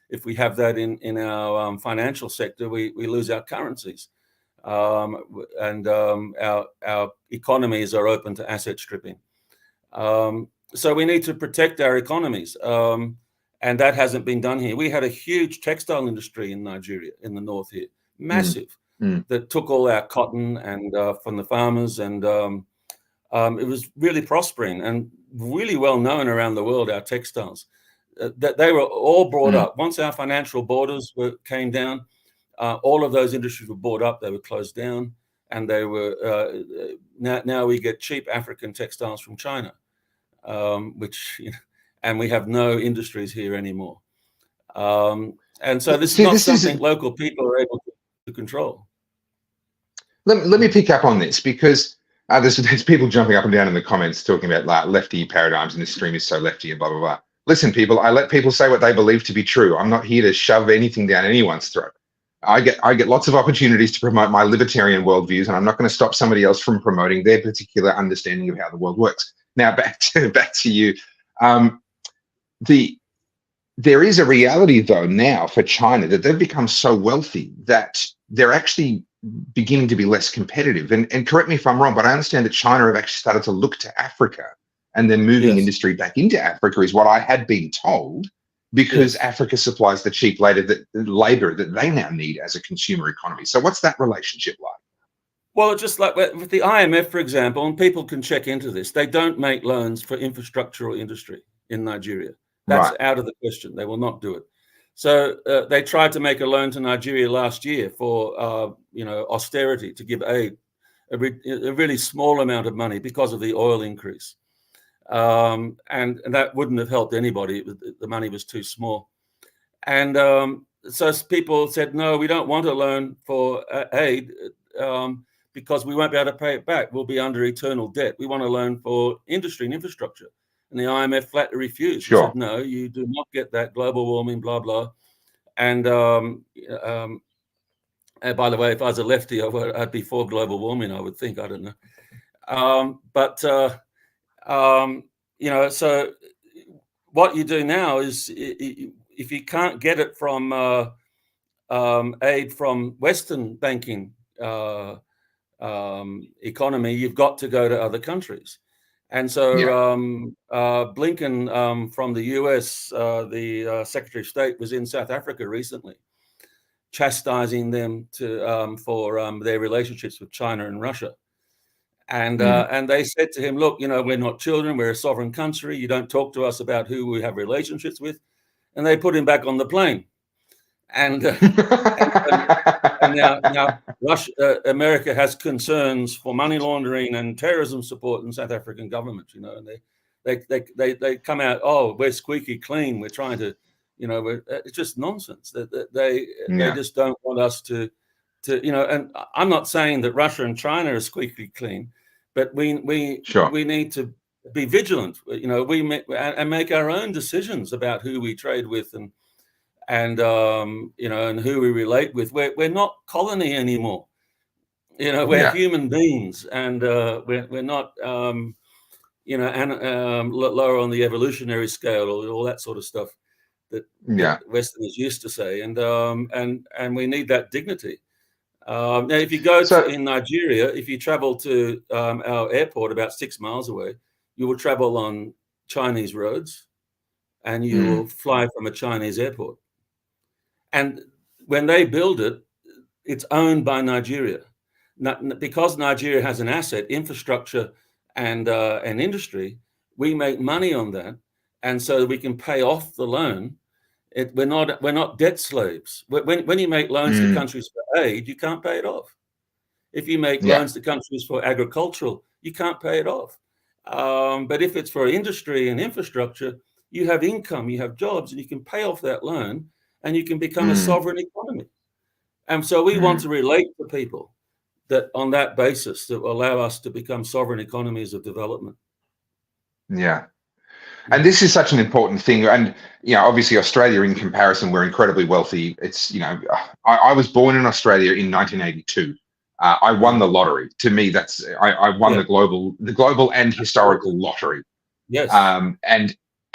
if we have that in our financial sector, we lose our currencies, and our economies are open to asset stripping. So we need to protect our economies, and that hasn't been done here. We had a huge textile industry in Nigeria, in the north here, massive, that took all our cotton and from the farmers, and it was really prospering and really well known around the world, our textiles. That they were all brought up. Once our financial borders came down, all of those industries were bought up, they were closed down, and they were now we get cheap African textiles from China. And we have no industries here anymore. And so this is not something local people are able to control. Let me pick up on this, because there's people jumping up and down in the comments talking about lefty paradigms, and this stream is so lefty and blah, blah, blah. Listen, people, I let people say what they believe to be true. I'm not here to shove anything down anyone's throat. I get lots of opportunities to promote my libertarian worldviews, and I'm not going to stop somebody else from promoting their particular understanding of how the world works. Now, back to you. There is a reality, though, now for China, that they've become so wealthy that they're actually beginning to be less competitive. And correct me if I'm wrong, but I understand that China have actually started to look to Africa, and then moving industry back into Africa is what I had been told, because Africa supplies the cheap labor that they now need as a consumer economy. So what's that relationship like? Well, just like with the IMF, for example, and people can check into this, they don't make loans for infrastructural industry in Nigeria. That's out of the question. They will not do it. So they tried to make a loan to Nigeria last year for austerity, to give aid, a really small amount of money because of the oil increase. And that wouldn't have helped anybody. The money was too small. And so people said, no, we don't want a loan for aid because we won't be able to pay it back. We'll be under eternal debt. We want a loan for industry and infrastructure. And the IMF flatly refused. Sure. Said, no, you do not get that, global warming, blah, blah. And by the way, if I was a lefty, I'd be for global warming, I would think. I don't know. So what you do now is, if you can't get it from aid from Western banking economy, you've got to go to other countries. And so Blinken from the US, the Secretary of State, was in South Africa recently, chastising them for their relationships with China and Russia. And they said to him, look, we're not children, we're a sovereign country. You don't talk to us about who we have relationships with. And they put him back on the plane. And now Russia, America has concerns for money laundering and terrorism support in South African government, and they come out, oh, we're squeaky clean. We're trying to, it's just nonsense. They just don't want us to, and I'm not saying that Russia and China are squeaky clean, but we need to be vigilant, and make our own decisions about who we trade with, and and who we relate with. We're not colony anymore. We're human beings, and we're not lower on the evolutionary scale, or all that sort of stuff that Westerners used to say, and we need that dignity. Now, if you go in Nigeria, if you travel to our airport about 6 miles away, you will travel on Chinese roads, and you will fly from a Chinese airport. And when they build it, it's owned by Nigeria. Because Nigeria has an asset, infrastructure, and an industry, we make money on that, and so we can pay off the loan. We're not debt slaves. When you make loans to countries for aid, you can't pay it off. If you make loans to countries for agricultural, you can't pay it off. But if it's for industry and infrastructure, you have income, you have jobs, and you can pay off that loan, and you can become a sovereign economy. And so we want to relate to people that on that basis that will allow us to become sovereign economies of development. Yeah. And this is such an important thing. And, obviously Australia in comparison, we're incredibly wealthy. It's, I was born in Australia in 1982. I won the lottery. To me, that's, I won the global and historical lottery. Yes.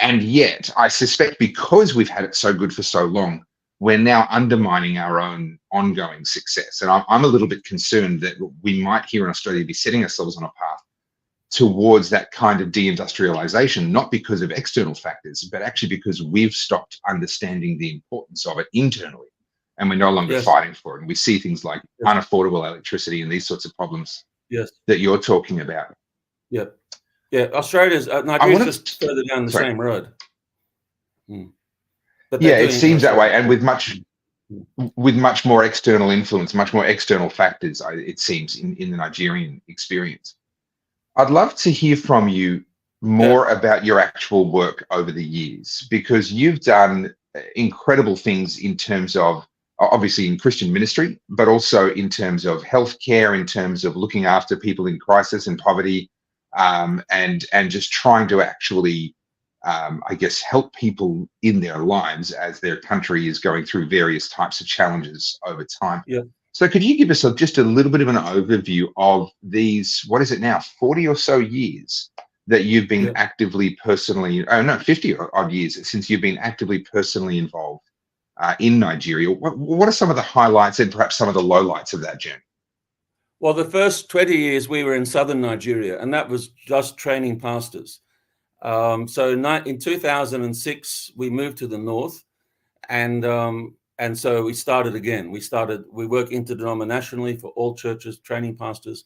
And yet I suspect because we've had it so good for so long, we're now undermining our own ongoing success. And I'm a little bit concerned that we might here in Australia be setting ourselves on a path towards that kind of deindustrialization, not because of external factors, but actually because we've stopped understanding the importance of it internally, and we're no longer fighting for it. And we see things like unaffordable electricity and these sorts of problems that you're talking about. Yeah. Nigeria's just further down the same road. It seems that way, and with much more external influence, much more external factors, it seems, in the Nigerian experience. I'd love to hear from you more about your actual work over the years, because you've done incredible things in terms of, obviously in Christian ministry, but also in terms of healthcare, in terms of looking after people in crisis and poverty, and just trying to actually, help people in their lives as their country is going through various types of challenges over time. Yeah. So could you give us just a little bit of an overview of these, 40 or so years that you've been actively personally, 50 odd years since you've been actively personally involved in Nigeria? What are some of the highlights and perhaps some of the lowlights of that journey? Well, the first 20 years we were in southern Nigeria, and that was just training pastors. So in 2006, we moved to the north, and so we started again. We work interdenominationally for all churches, training pastors.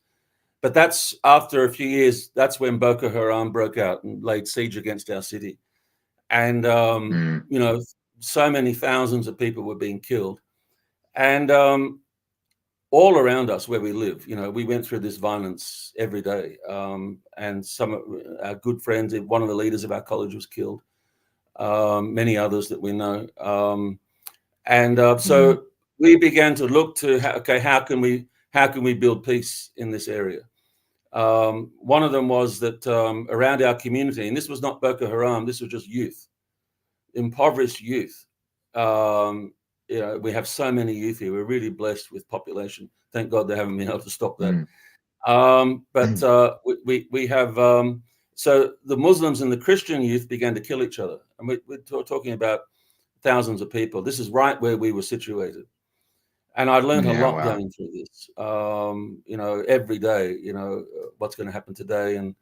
But that's after a few years, that's when Boko Haram broke out and laid siege against our city. And, so many thousands of people were being killed. And all around us where we live, we went through this violence every day. And some of our good friends, one of the leaders of our college was killed, many others that we know. So we began to look to, how can we build peace in this area? One of them was that around our community, and this was not Boko Haram, this was just youth, impoverished youth. We have so many youth here. We're really blessed with population. Thank God they haven't been able to stop that. We have, so the Muslims and the Christian youth began to kill each other. And we're talking about thousands of people. This is right where we were situated. And I learned a lot going through this, every day, what's going to happen today. And,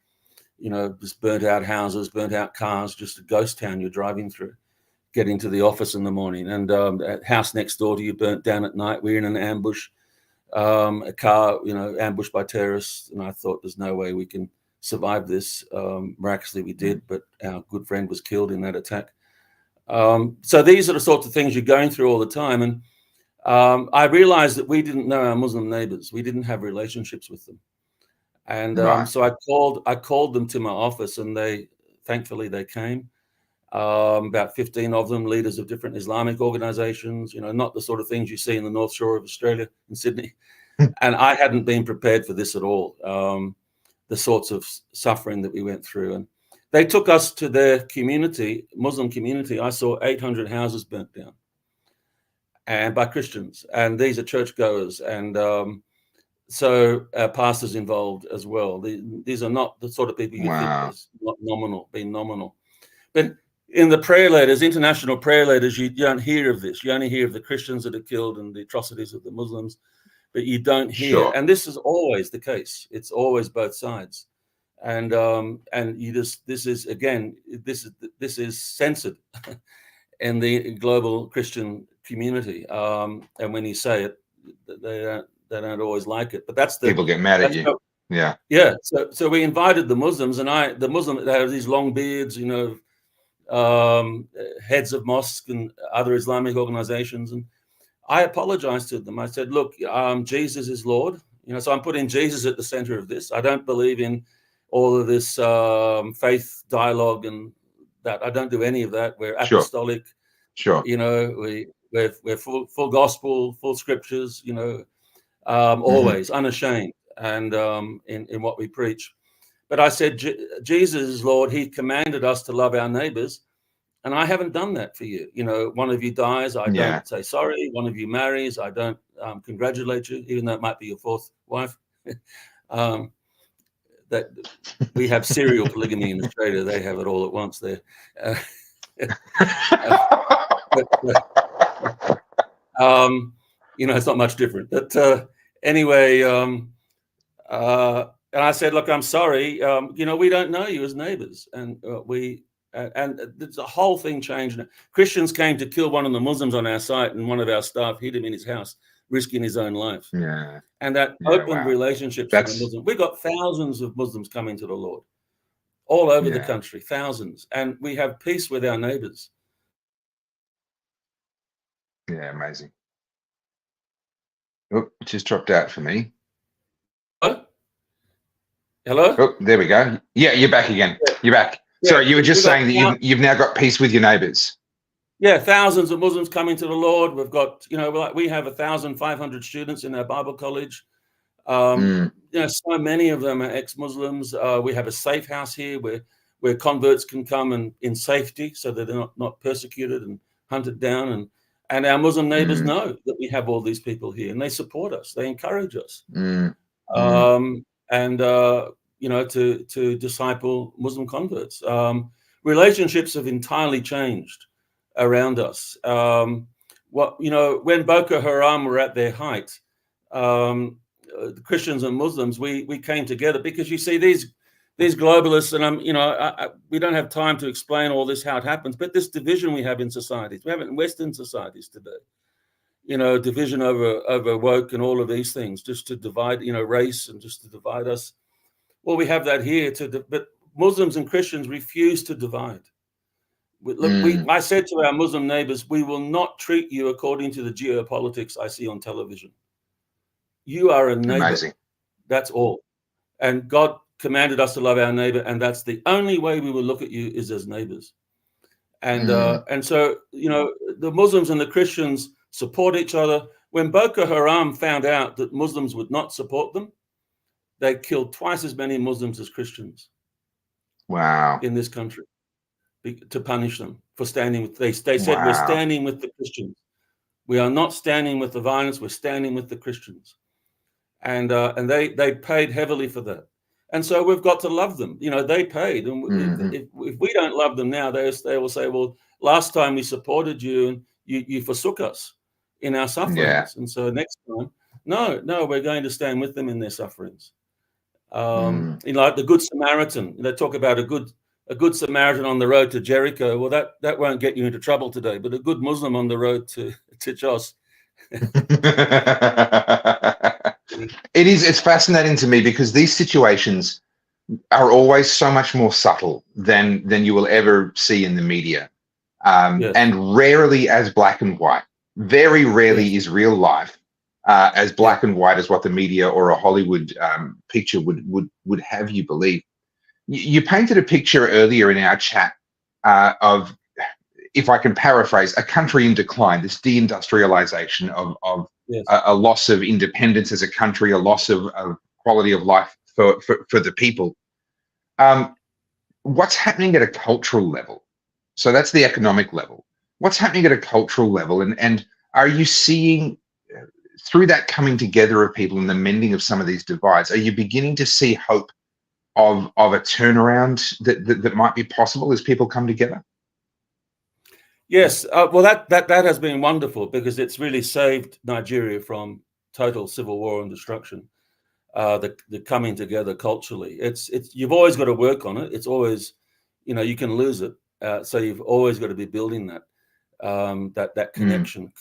just burnt out houses, burnt out cars, just a ghost town you're driving through, getting to the office in the morning. And a house next door to you burnt down at night. We're in an ambush, a car, ambushed by terrorists. And I thought there's no way we can survive this. Miraculously we did, but our good friend was killed in that attack. So these are the sorts of things you're going through all the time. And I realized that we didn't know our Muslim neighbors. We didn't have relationships with them. And so I called them to my office, and thankfully they came. About 15 of them, leaders of different Islamic organizations, not the sort of things you see in the North Shore of Australia in Sydney. And I hadn't been prepared for this at all, the sorts of suffering that we went through. And they took us to their community, Muslim community. I saw 800 houses burnt down. and by Christians, and these are churchgoers, and so pastors involved as well. These are not the sort of people you think is not being nominal. But in the prayer letters, international prayer letters, you don't hear of this. You only hear of the Christians that are killed and the atrocities of the Muslims, but you don't hear. And this is always the case. It's always both sides. And this is censored in the global Christian community. And when you say it, they don't always like it. But that's the people get mad at you. Yeah. So we invited the Muslims, and they have these long beards, heads of mosques and other Islamic organizations, and I apologized to them. I said, look, Jesus is Lord, so I'm putting Jesus at the center of this. I don't believe in all of this faith dialogue and that. I don't do any of that. We're apostolic. Sure. We're full gospel, full scriptures, always unashamed and in what we preach. But I said, Jesus is Lord. He commanded us to love our neighbors. And I haven't done that for you. One of you dies, I don't say sorry. One of you marries, I don't congratulate you, even though it might be your fourth wife. That we have serial polygamy in Australia. They have it all at once there. It's not much different. But anyway, and I said, look, I'm sorry. We don't know you as neighbors. And and the whole thing changed. Christians came to kill one of the Muslims on our site, and one of our staff hid him in his house, risking his own life. Yeah. And that opened relationships with the Muslims. We got thousands of Muslims coming to the Lord all over the country, thousands. And we have peace with our neighbors. Yeah, amazing. Oh, it just dropped out for me. Hello? Oh, there we go. Yeah, you're back again. You're back. Yeah. Sorry, you were just saying that you've now got peace with your neighbors. Yeah, thousands of Muslims coming to the Lord. We've got, we have 1,500 students in our Bible college. So many of them are ex-Muslims. We have a safe house here where converts can come and in safety, so that they're not persecuted and hunted down. And our Muslim neighbors know that we have all these people here, and they support us. They encourage us. To disciple Muslim converts. Relationships have entirely changed around us. When Boko Haram were at their height, the Christians and Muslims, we came together because you see these globalists, and we don't have time to explain all this, how it happens, but this division we have in societies, we have it in Western societies today. Division over woke and all of these things, just to divide, race and just to divide us. Well, we have that here but Muslims and Christians refuse to divide. I said to our Muslim neighbors, we will not treat you according to the geopolitics I see on television. You are a neighbor. Amazing. That's all. And God commanded us to love our neighbor, and that's the only way we will look at you is as neighbors. And so, the Muslims and the Christians support each other. When Boko Haram found out that Muslims would not support them, they killed twice as many Muslims as Christians. Wow. In this country, to punish them for standing with. They said, we're standing with the Christians. We are not standing with the violence. We're standing with the Christians, and they paid heavily for that. And so we've got to love them. They paid, and if we don't love them now, they will say, well, last time we supported you, and you forsook us in our sufferings. Yeah. And so next time, no, we're going to stand with them in their sufferings. Like the Good Samaritan, they talk about a good Samaritan on the road to Jericho. Well, that won't get you into trouble today, but a good Muslim on the road to Jos. It's fascinating to me because these situations are always so much more subtle than you will ever see in the media, and rarely as black and white. Very rarely is real life as black and white as what the media or a Hollywood picture would have you believe. You painted a picture earlier in our chat of, if I can paraphrase, a country in decline, this de-industrialization of a loss of independence as a country, a loss of quality of life for the people. What's happening at a cultural level? So that's the economic level. What's happening at a cultural level? And Are you seeing through that coming together of people and the mending of some of these divides, are you beginning to see hope of a turnaround that might be possible as people come together? Yes, well, that has been wonderful because it's really saved Nigeria from total civil war and destruction. The coming together culturally, it's you've always got to work on it. It's always, you can lose it, so you've always got to be building that connection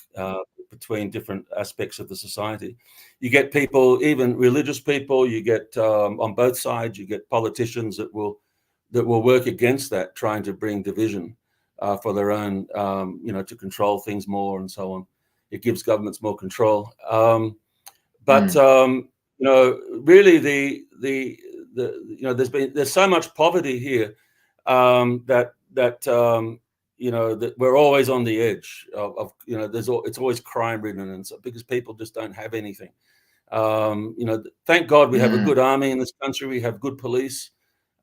between different aspects of the society. You get people, even religious people. You get on both sides. You get politicians that will work against that, trying to bring division for their own, to control things more and so on. It gives governments more control. Really, there's so much poverty here that we're always on the edge of it's always crime ridden, and so because people just don't have anything. Thank God we have a good army in this country. We have good police,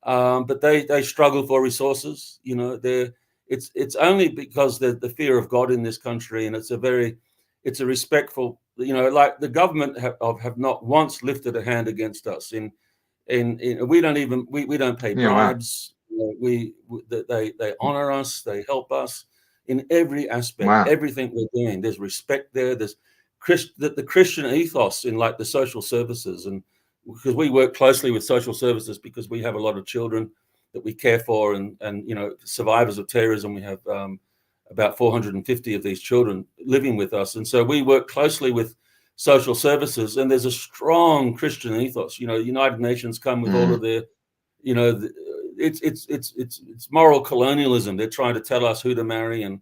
but they struggle for resources. It's only because the fear of God in this country, and it's a respectful. Like the government have not once lifted a hand against us. We don't pay bribes. They honor us. They help us in every aspect. Everything we're doing, there's respect there. There's the Christian ethos in like the social services, and because we work closely with social services because we have a lot of children that we care for, and survivors of terrorism. We have about 450 of these children living with us. And so we work closely with social services, and there's a strong Christian ethos. United Nations come with all of their, it's moral colonialism. They're trying to tell us who to marry and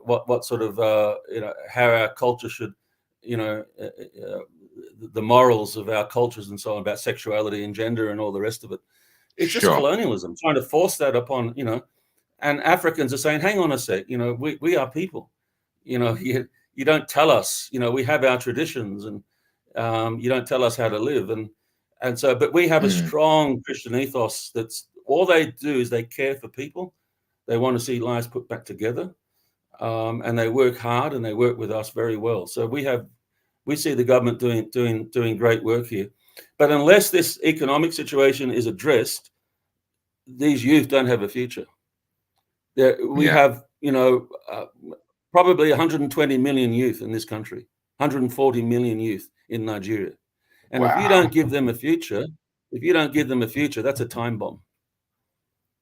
what sort of, how our culture should, the morals of our cultures and so on about sexuality and gender and all the rest of it. It's just colonialism, trying to force that upon, and Africans are saying, hang on a sec, we are people, you don't tell us, we have our traditions, and you don't tell us how to live. And so, but we have a strong Christian ethos that's all they do is they care for people. They want to see lives put back together. And they work hard, and they work with us very well. So we see the government doing great work here. But unless this economic situation is addressed, these youth don't have a future. We have, probably 120 million youth in this country, 140 million youth in Nigeria. And if you don't give them a future, that's a time bomb.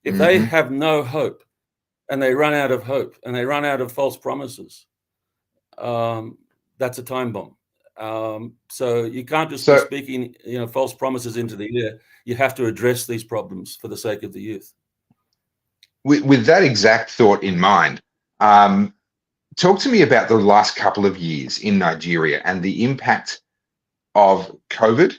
If they have no hope, and they run out of hope, and they run out of false promises, that's a time bomb. So you can't just be speaking, false promises into the air. You have to address these problems for the sake of the youth. With that exact thought in mind, talk to me about the last couple of years in Nigeria and the impact of COVID,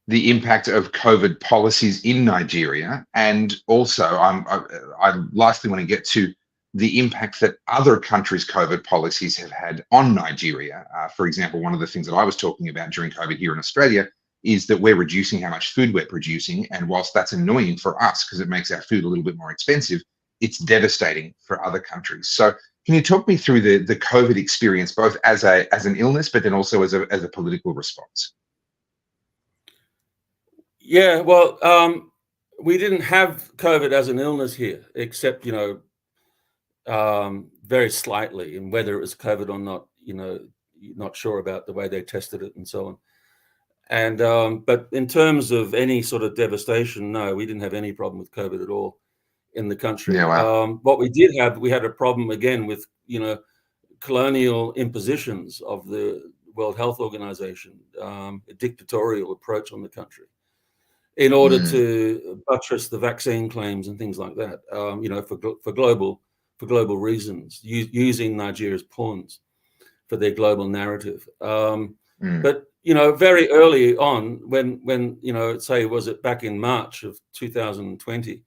the impact of COVID policies in Nigeria, and also I lastly want to get to the impact that other countries' COVID policies have had on Nigeria. For example, one of the things that I was talking about during COVID here in Australia is that we're reducing how much food we're producing. And whilst that's annoying for us because it makes our food a little bit more expensive, it's devastating for other countries. So can you talk me through the COVID experience, both as an illness, but then also as a political response? Yeah, well, we didn't have COVID as an illness here, except, very slightly, and whether it was COVID or not, not sure about the way they tested it and so on. And but in terms of any sort of devastation, no, we didn't have any problem with COVID at all in the country. Yeah, wow. What we did have, we had a problem again with, colonial impositions of the World Health Organization, a dictatorial approach on the country in order to buttress the vaccine claims and things like that, for global reasons, using Nigeria's pawns for their global narrative. But, very early on when say, was it back in March of 2020,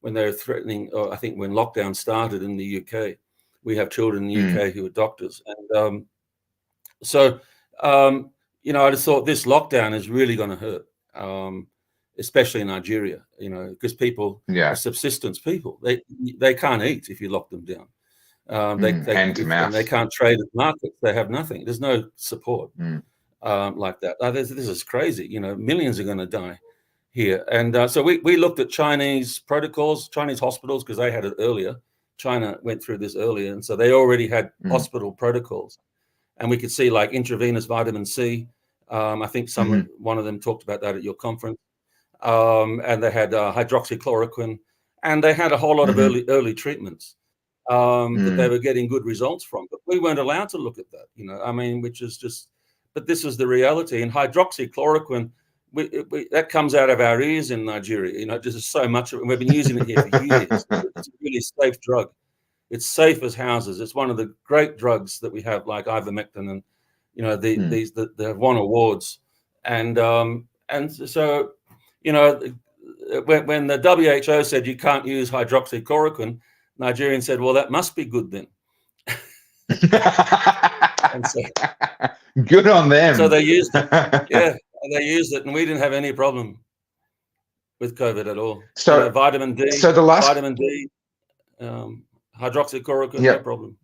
when they were threatening, or I think when lockdown started in the UK, we have children in the UK who are doctors. And I just thought this lockdown is really going to hurt, especially in Nigeria, because people are subsistence people. They can't eat if you lock them down. Hand to mouth. They can't trade at markets. They have nothing. There's no support like that. This is crazy. Millions are going to die here. And so we looked at Chinese protocols, Chinese hospitals, because they had it earlier. China went through this earlier, and so they already had hospital protocols. And we could see like intravenous vitamin C. I think one of them talked about that at your conference. And they had hydroxychloroquine, and they had a whole lot of early treatments that they were getting good results from. But we weren't allowed to look at that, which is just, but this is the reality. And hydroxychloroquine, that comes out of our ears in Nigeria. Just so much of it. We've been using it here for years. It's a really safe drug. It's safe as houses. It's one of the great drugs that we have, like ivermectin, and these that have won awards. And so when the WHO said you can't use hydroxychloroquine, Nigerians said, well, that must be good then. And so, good on them. So they used it. Yeah, they used it, and we didn't have any problem with COVID at all. So vitamin D, hydroxychloroquine, no problem.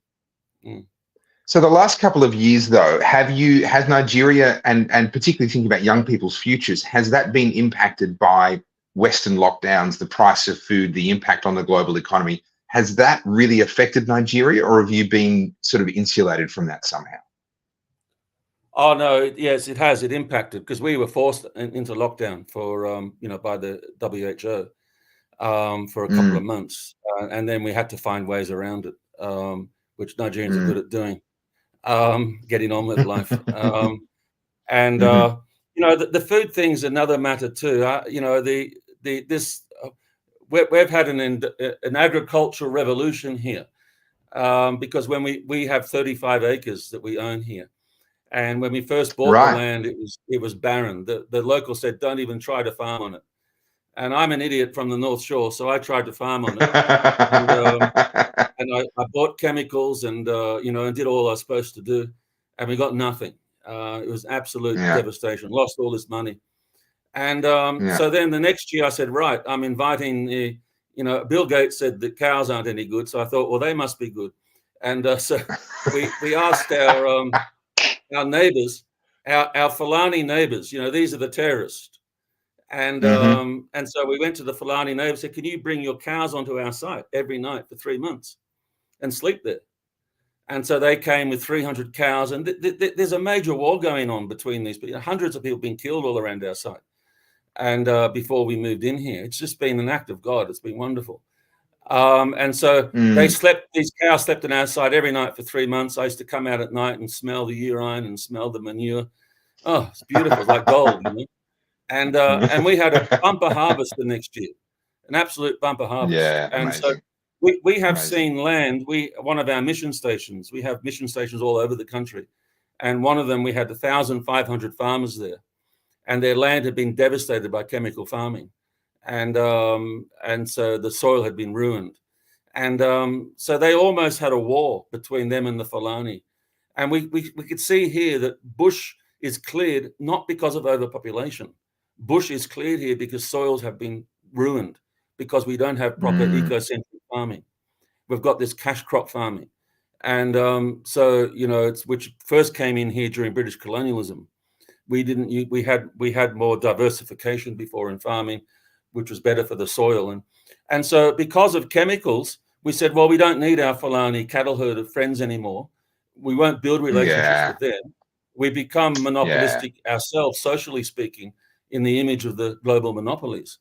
So the last couple of years, though, has Nigeria, and particularly thinking about young people's futures, has that been impacted by Western lockdowns, the price of food, the impact on the global economy? Has that really affected Nigeria, or have you been sort of insulated from that somehow? Oh no, yes, it has. It impacted because we were forced into lockdown for by the WHO for a couple of months, and then we had to find ways around it, which Nigerians are good at doing, getting on with life. The food thing's another matter too. We've had an agricultural revolution here, because when we have 35 acres that we own here, and when we first bought the land, it was barren. The local said, "Don't even try to farm on it." And I'm an idiot from the North Shore, so I tried to farm on it, and I bought chemicals and did all I was supposed to do, and we got nothing. It was absolute devastation. Lost all this money. And so then the next year I said, right, I'm inviting Bill Gates said that cows aren't any good. So I thought, well, they must be good. And so we asked our neighbors, our Fulani neighbors, these are the terrorists. And so we went to the Fulani neighbors, said, can you bring your cows onto our site every night for 3 months and sleep there? And so they came with 300 cows. And there's a major war going on between these people. Hundreds of people being killed all around our site. And before we moved in here, it's just been an act of God. It's been wonderful. And so these cows slept on our side every night for 3 months. I used to come out at night and smell the urine and smell the manure. Oh, it's beautiful. It's like gold, And we had a bumper harvest the next year, an absolute bumper harvest. Yeah, and amazing. so we have seen land. One of our mission stations, we have mission stations all over the country. And one of them, we had 1,500 farmers there. And their land had been devastated by chemical farming. And so the soil had been ruined. And so they almost had a war between them and the Fulani. And we could see here that bush is cleared not because of overpopulation. Bush is cleared here because soils have been ruined, because we don't have proper ecocentric farming. We've got this cash crop farming. And it's which first came in here during British colonialism. We had more diversification before in farming, which was better for the soil. And so because of chemicals, we said, well, we don't need our Fulani cattle herder friends anymore. We won't build relationships with them. We become monopolistic ourselves, socially speaking, in the image of the global monopolies.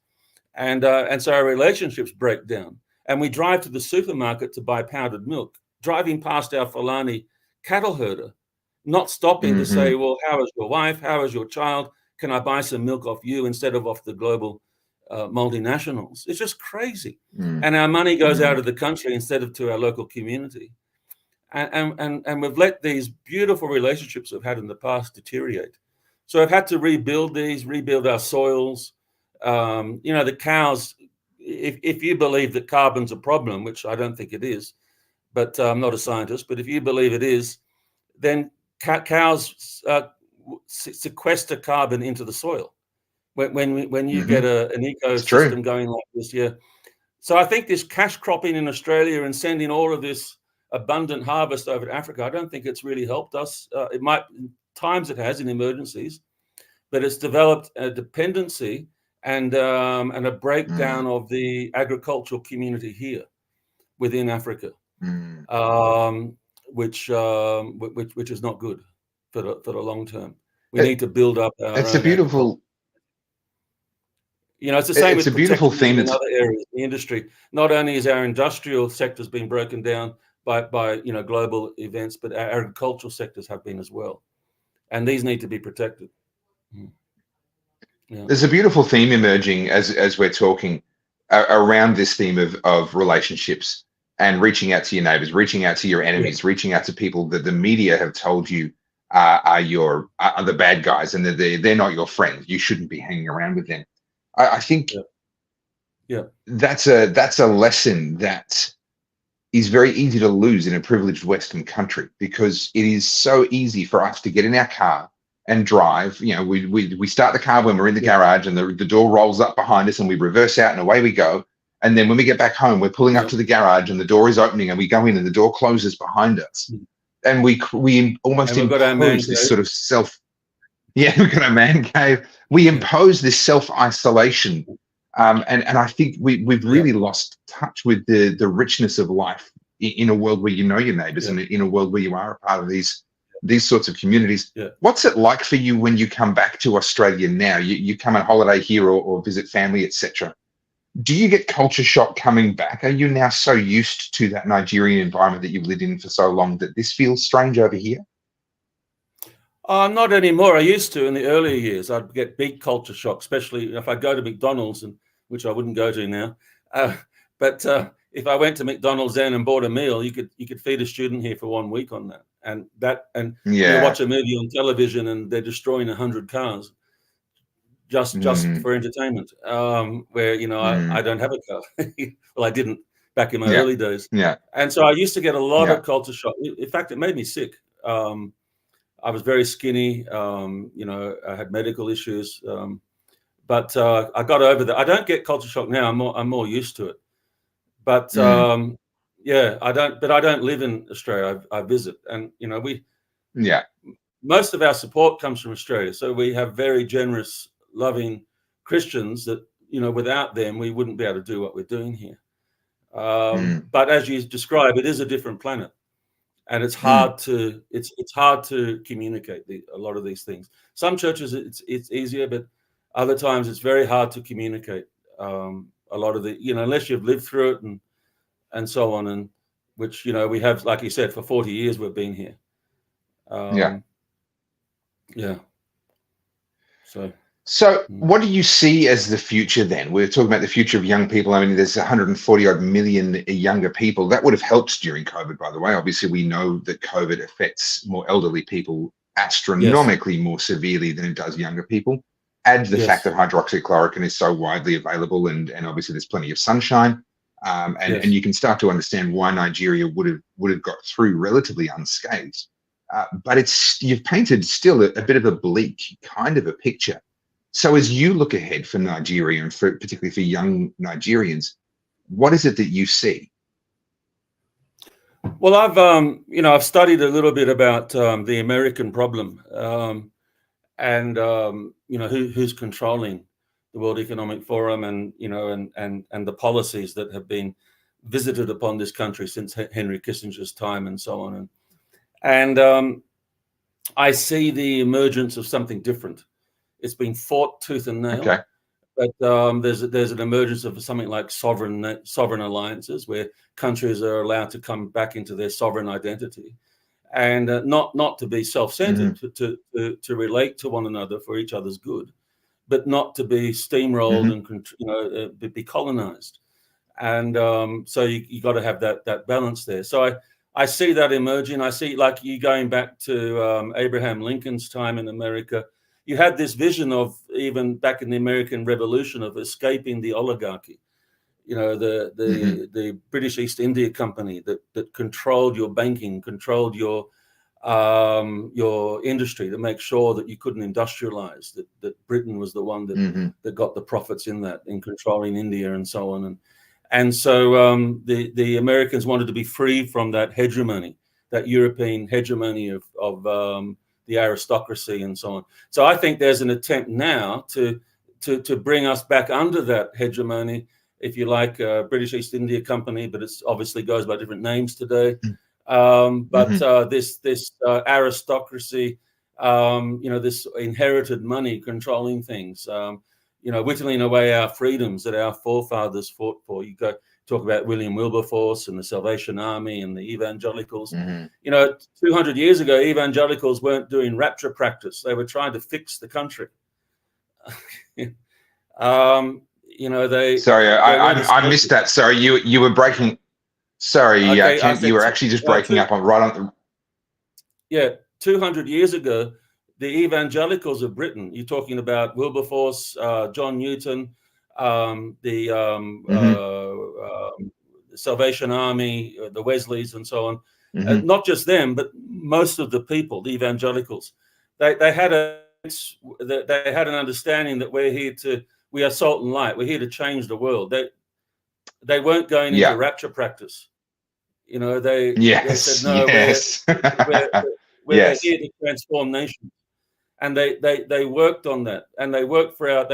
And so our relationships break down. And we drive to the supermarket to buy powdered milk, driving past our Fulani cattle herder, not stopping to say, well, how is your wife? How is your child? Can I buy some milk off you instead of off the global multinationals? It's just crazy. And our money goes out of the country instead of to our local community. And we've let these beautiful relationships we've had in the past deteriorate. So I've had to rebuild our soils. The cows, if you believe that carbon's a problem, which I don't think it is, but I'm not a scientist, but if you believe it is, then cows sequester carbon into the soil when you get an ecosystem going like this. Yeah. So I think this cash cropping in Australia and sending all of this abundant harvest over Africa, I don't think it's really helped us. It might, times it has in emergencies, but it's developed a dependency and a breakdown of the agricultural community here within Africa, which is not good for the long term. We need to build up our It's a beautiful. It's the same It's with a beautiful theme in other areas. The industry, not only is our industrial sector's been broken down by global events, but our agricultural sectors have been as well, and these need to be protected. Yeah. There's a beautiful theme emerging as we're talking around this theme of relationships and reaching out to your neighbors, reaching out to your enemies, reaching out to people that the media have told you are the bad guys and that they're not your friends. You shouldn't be hanging around with them. I think that's a lesson that is very easy to lose in a privileged Western country, because it is so easy for us to get in our car and drive. We start the car when we're in the garage, and the door rolls up behind us, and we reverse out and away we go. And then when we get back home, we're pulling up to the garage and the door is opening, and we go in and the door closes behind us. And we almost impose this sort of we've got a man cave. We impose this self-isolation. And I think we've really lost touch with the richness of life in a world where you know your neighbors and in a world where you are a part of these sorts of communities. What's it like for you when you come back to Australia now? You come on holiday here or visit family, etc. Do you get culture shock coming back? Are you now so used to that Nigerian environment that you've lived in for so long that this feels strange over here? Not anymore. I used to in the earlier years. I'd get big culture shock, especially if I go to McDonald's, which I wouldn't go to now. But if I went to McDonald's then and bought a meal, you could feed a student here for 1 week on that. And you watch a movie on television and they're destroying 100 cars just for entertainment. Where I don't have a car. Well, I didn't back in my early days. And so I used to get a lot of culture shock. In fact, it made me sick. I was very skinny. I had medical issues, but I got over that. I don't get culture shock now. I'm more used to it. But I don't. But I don't live in Australia. I visit, and most of our support comes from Australia. So we have very generous, loving Christians that without them we wouldn't be able to do what we're doing here. But as you describe, it is a different planet. And it's hard to hard to communicate a lot of these things. Some churches it's easier, but other times it's very hard to communicate a lot of the unless you've lived through it and so on, and which we have, like you said, for 40 years we've been here. So what do you see as the future then? We're talking about the future of young people. I mean, there's 140 odd million younger people. That would have helped during COVID, by the way. Obviously, we know that COVID affects more elderly people astronomically more severely than it does younger people. Add the fact that hydroxychloroquine is so widely available, and obviously there's plenty of sunshine. And you can start to understand why Nigeria would have got through relatively unscathed. But you've painted still a bit of a bleak kind of a picture. So as you look ahead for Nigeria, and particularly for young Nigerians, what is it that you see? Well, I've studied a little bit about the American problem, and who's controlling the World Economic Forum, and and the policies that have been visited upon this country since Henry Kissinger's time, and so on. And I see the emergence of something different. It's been fought tooth and nail, but there's an emergence of something like sovereign alliances, where countries are allowed to come back into their sovereign identity, and not to be self-centered, to relate to one another for each other's good, but not to be steamrolled and be colonized. And so you got to have that balance there. So I see that emerging. I see, like you going back to Abraham Lincoln's time in America. You had this vision of, even back in the American Revolution, of escaping the oligarchy, the British East India Company that controlled your banking, controlled your industry, to make sure that you couldn't industrialize, that Britain was the one that got the profits in controlling India and so on. And so the Americans wanted to be free from that hegemony, that European hegemony of the aristocracy and so on. So I think there's an attempt now to bring us back under that hegemony, if you like, British East India Company, but it's obviously goes by different names today. This aristocracy, this inherited money controlling things, whittling away our freedoms that our forefathers fought for. You go talk about William Wilberforce and the Salvation Army and the evangelicals. 200 years ago, evangelicals weren't doing rapture practice. They were trying to fix the country. Sorry, I missed that. Sorry, you were breaking. Sorry, okay, Kent, you were actually just breaking up right on. Yeah, 200 years ago, the evangelicals of Britain. You're talking about Wilberforce, John Newton, the Salvation Army, the Wesleys, and so on. Not just them, but most of the people, the evangelicals, they had an understanding that we are salt and light. We're here to change the world. They weren't going into rapture practice. They said, no, we're here to transform nations. And they worked on that, and they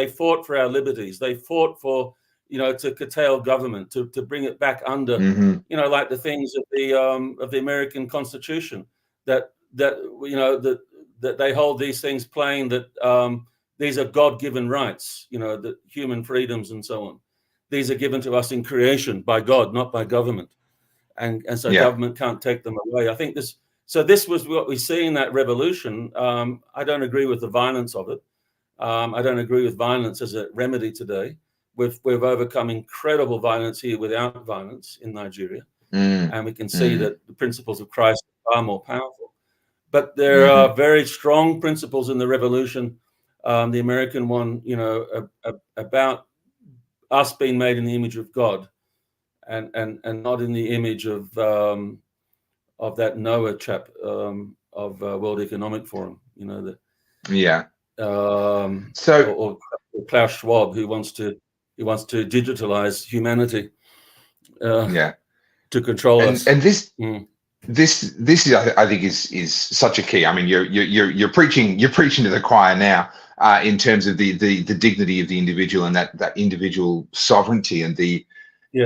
fought for our liberties. They fought for, to curtail government, to bring it back under, like the things of the American Constitution, that they hold these things plain, that these are God-given rights, the human freedoms and so on. These are given to us in creation by God, not by government. And so government can't take them away. I think this was what we see in that revolution. I don't agree with the violence of it. I don't agree with violence as a remedy today. We've overcome incredible violence here without violence in Nigeria. And we can see that the principles of Christ are far more powerful. But there are very strong principles in the revolution, the American one, about us being made in the image of God, and not in the image of that Noah chap of World Economic Forum, or Klaus Schwab, who wants to digitalize humanity, to control us. And this is, I think, is such a key. I mean, you're preaching to the choir now, in terms of the dignity of the individual and that individual sovereignty and the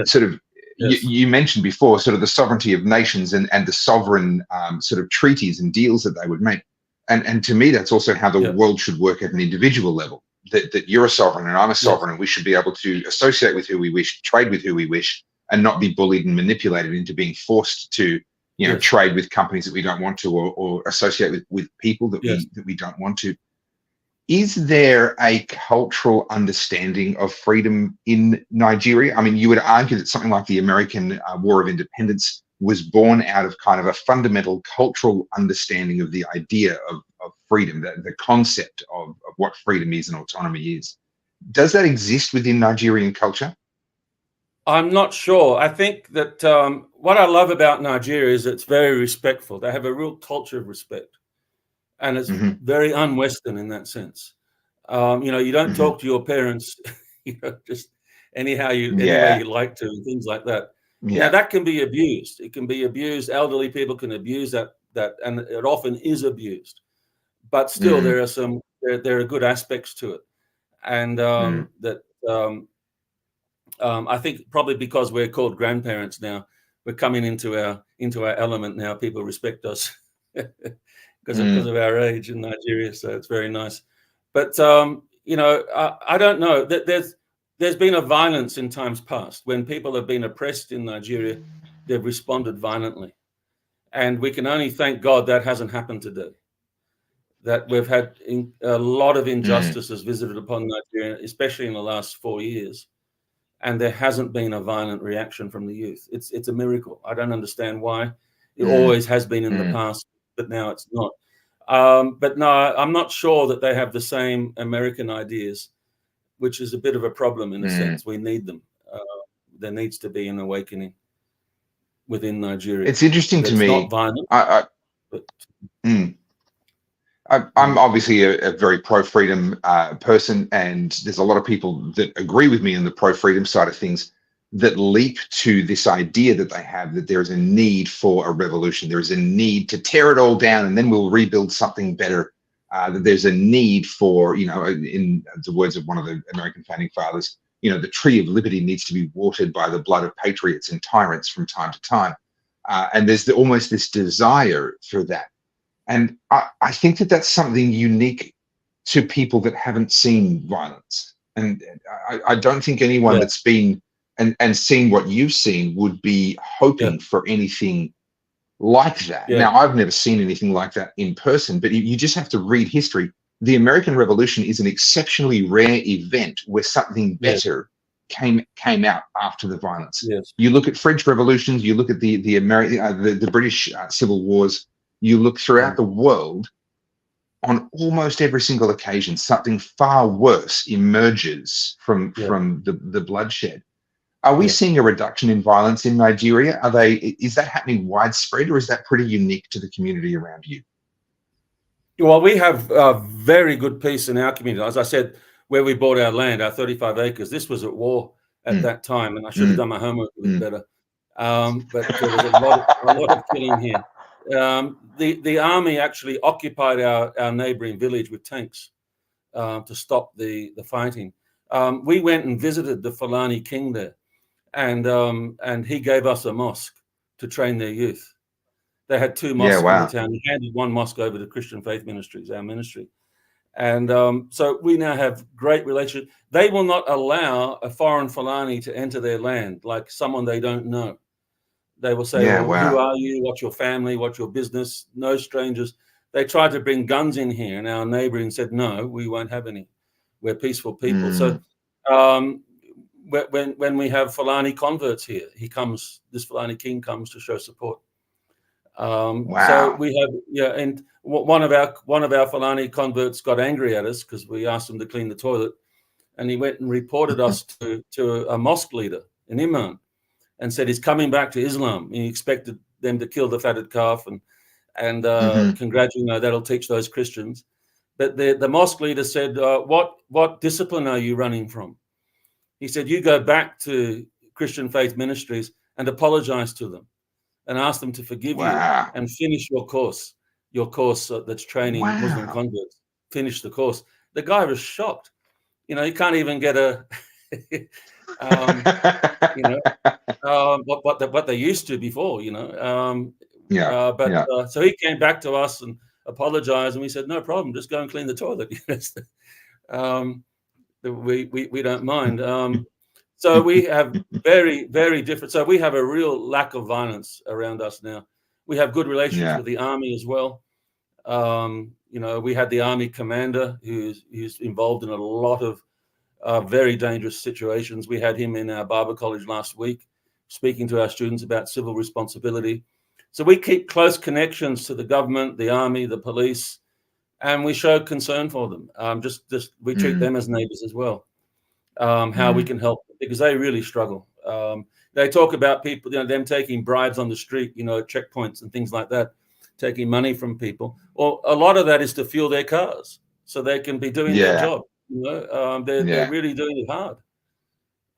sort of. Yes. You mentioned before sort of the sovereignty of nations and the sovereign sort of treaties and deals that they would make. And to me, that's also how the world should work at an individual level, that you're a sovereign and I'm a sovereign, and we should be able to associate with who we wish, trade with who we wish, and not be bullied and manipulated into being forced to, trade with companies that we don't want to, or associate with people that we don't want to. Is there a cultural understanding of freedom in Nigeria? I mean, you would argue that something like the American War of Independence was born out of kind of a fundamental cultural understanding of the idea of freedom, the concept of what freedom is and autonomy is. Does that exist within Nigerian culture? I'm not sure. I think that what I love about Nigeria is it's very respectful. They have a real culture of respect. And it's very un-Western in that sense. You don't talk to your parents, just any way you like to, and things like that. Now, that can be abused. It can be abused. Elderly people can abuse that, and it often is abused. But still, there are good aspects to it, and I think probably because we're called grandparents now, we're coming into our element now. People respect us. Because of our age in Nigeria, so it's very nice. But I don't know. There's been a violence in times past when people have been oppressed in Nigeria. They've responded violently, and we can only thank God that hasn't happened today. That we've had a lot of injustices visited upon Nigeria, especially in the last 4 years, and there hasn't been a violent reaction from the youth. It's a miracle. I don't understand why. It always has been in the past, but now it's not. But no, I'm not sure that they have the same American ideas, which is a bit of a problem in a sense. We need them. There needs to be an awakening within Nigeria. It's interesting to me. Not violent. I'm obviously a very pro-freedom person, and there's a lot of people that agree with me on the pro-freedom side of things. that leap to this idea that they have that there is a need for a revolution. There is a need to tear it all down and then we'll rebuild something better. That there's a need for, in the words of one of the American founding fathers, the tree of liberty needs to be watered by the blood of patriots and tyrants from time to time. And there's almost this desire for that. And I think that that's something unique to people that haven't seen violence. And I don't think anyone that's been and seen what you've seen would be hoping for anything like that. Now, I've never seen anything like that in person, but you just have to read history. The American Revolution is an exceptionally rare event where something better came out after the violence. You look at French revolutions, you look at the British civil wars, you look throughout the world, on almost every single occasion, something far worse emerges from the bloodshed. Are we seeing a reduction in violence in Nigeria? Is that happening widespread, or is that pretty unique to the community around you? Well, we have very good peace in our community. As I said, where we bought our land, our 35 acres, this was at war at that time, and I should have done my homework a bit better. But there was a lot of killing here. The army actually occupied our neighboring village with tanks to stop the fighting. We went and visited the Fulani king there, and he gave us a mosque to train their youth. They had 2 mosques in the town. He handed 1 mosque over to Christian Faith Ministries, our ministry. And so we now have great relationship. They will not allow a foreign Fulani to enter their land, like someone they don't know. They will say, who are you? What's your family? What's your business? No strangers. They tried to bring guns in here, and our neighboring said, no, we won't have any. We're peaceful people. So when we have Fulani converts here, this Fulani king comes to show support. So we have, and one of our Fulani converts got angry at us because we asked him to clean the toilet, and he went and reported us to a mosque leader, an imam, and said he's coming back to Islam. He expected them to kill the fatted calf and congratulate, that'll teach those Christians. But the mosque leader said, what discipline are you running from? He said, you go back to Christian Faith Ministries and apologize to them and ask them to forgive you and finish your course that's training Muslim converts. Finish the course. The guy was shocked. He can't even get a, what they used to before, so he came back to us and apologized, and we said, no problem, just go and clean the toilet. We don't mind. So we have very, very different. So we have a real lack of violence around us now. We have good relations with the army as well. We had the army commander who's involved in a lot of very dangerous situations. We had him in our Barber College last week, speaking to our students about civil responsibility. So we keep close connections to the government, the army, the police, and we show concern for them. We treat them as neighbors as well. How we can help them, because they really struggle. They talk about people, them taking bribes on the street, checkpoints and things like that, taking money from people. Well, a lot of that is to fuel their cars so they can be doing their job. They're really doing it hard,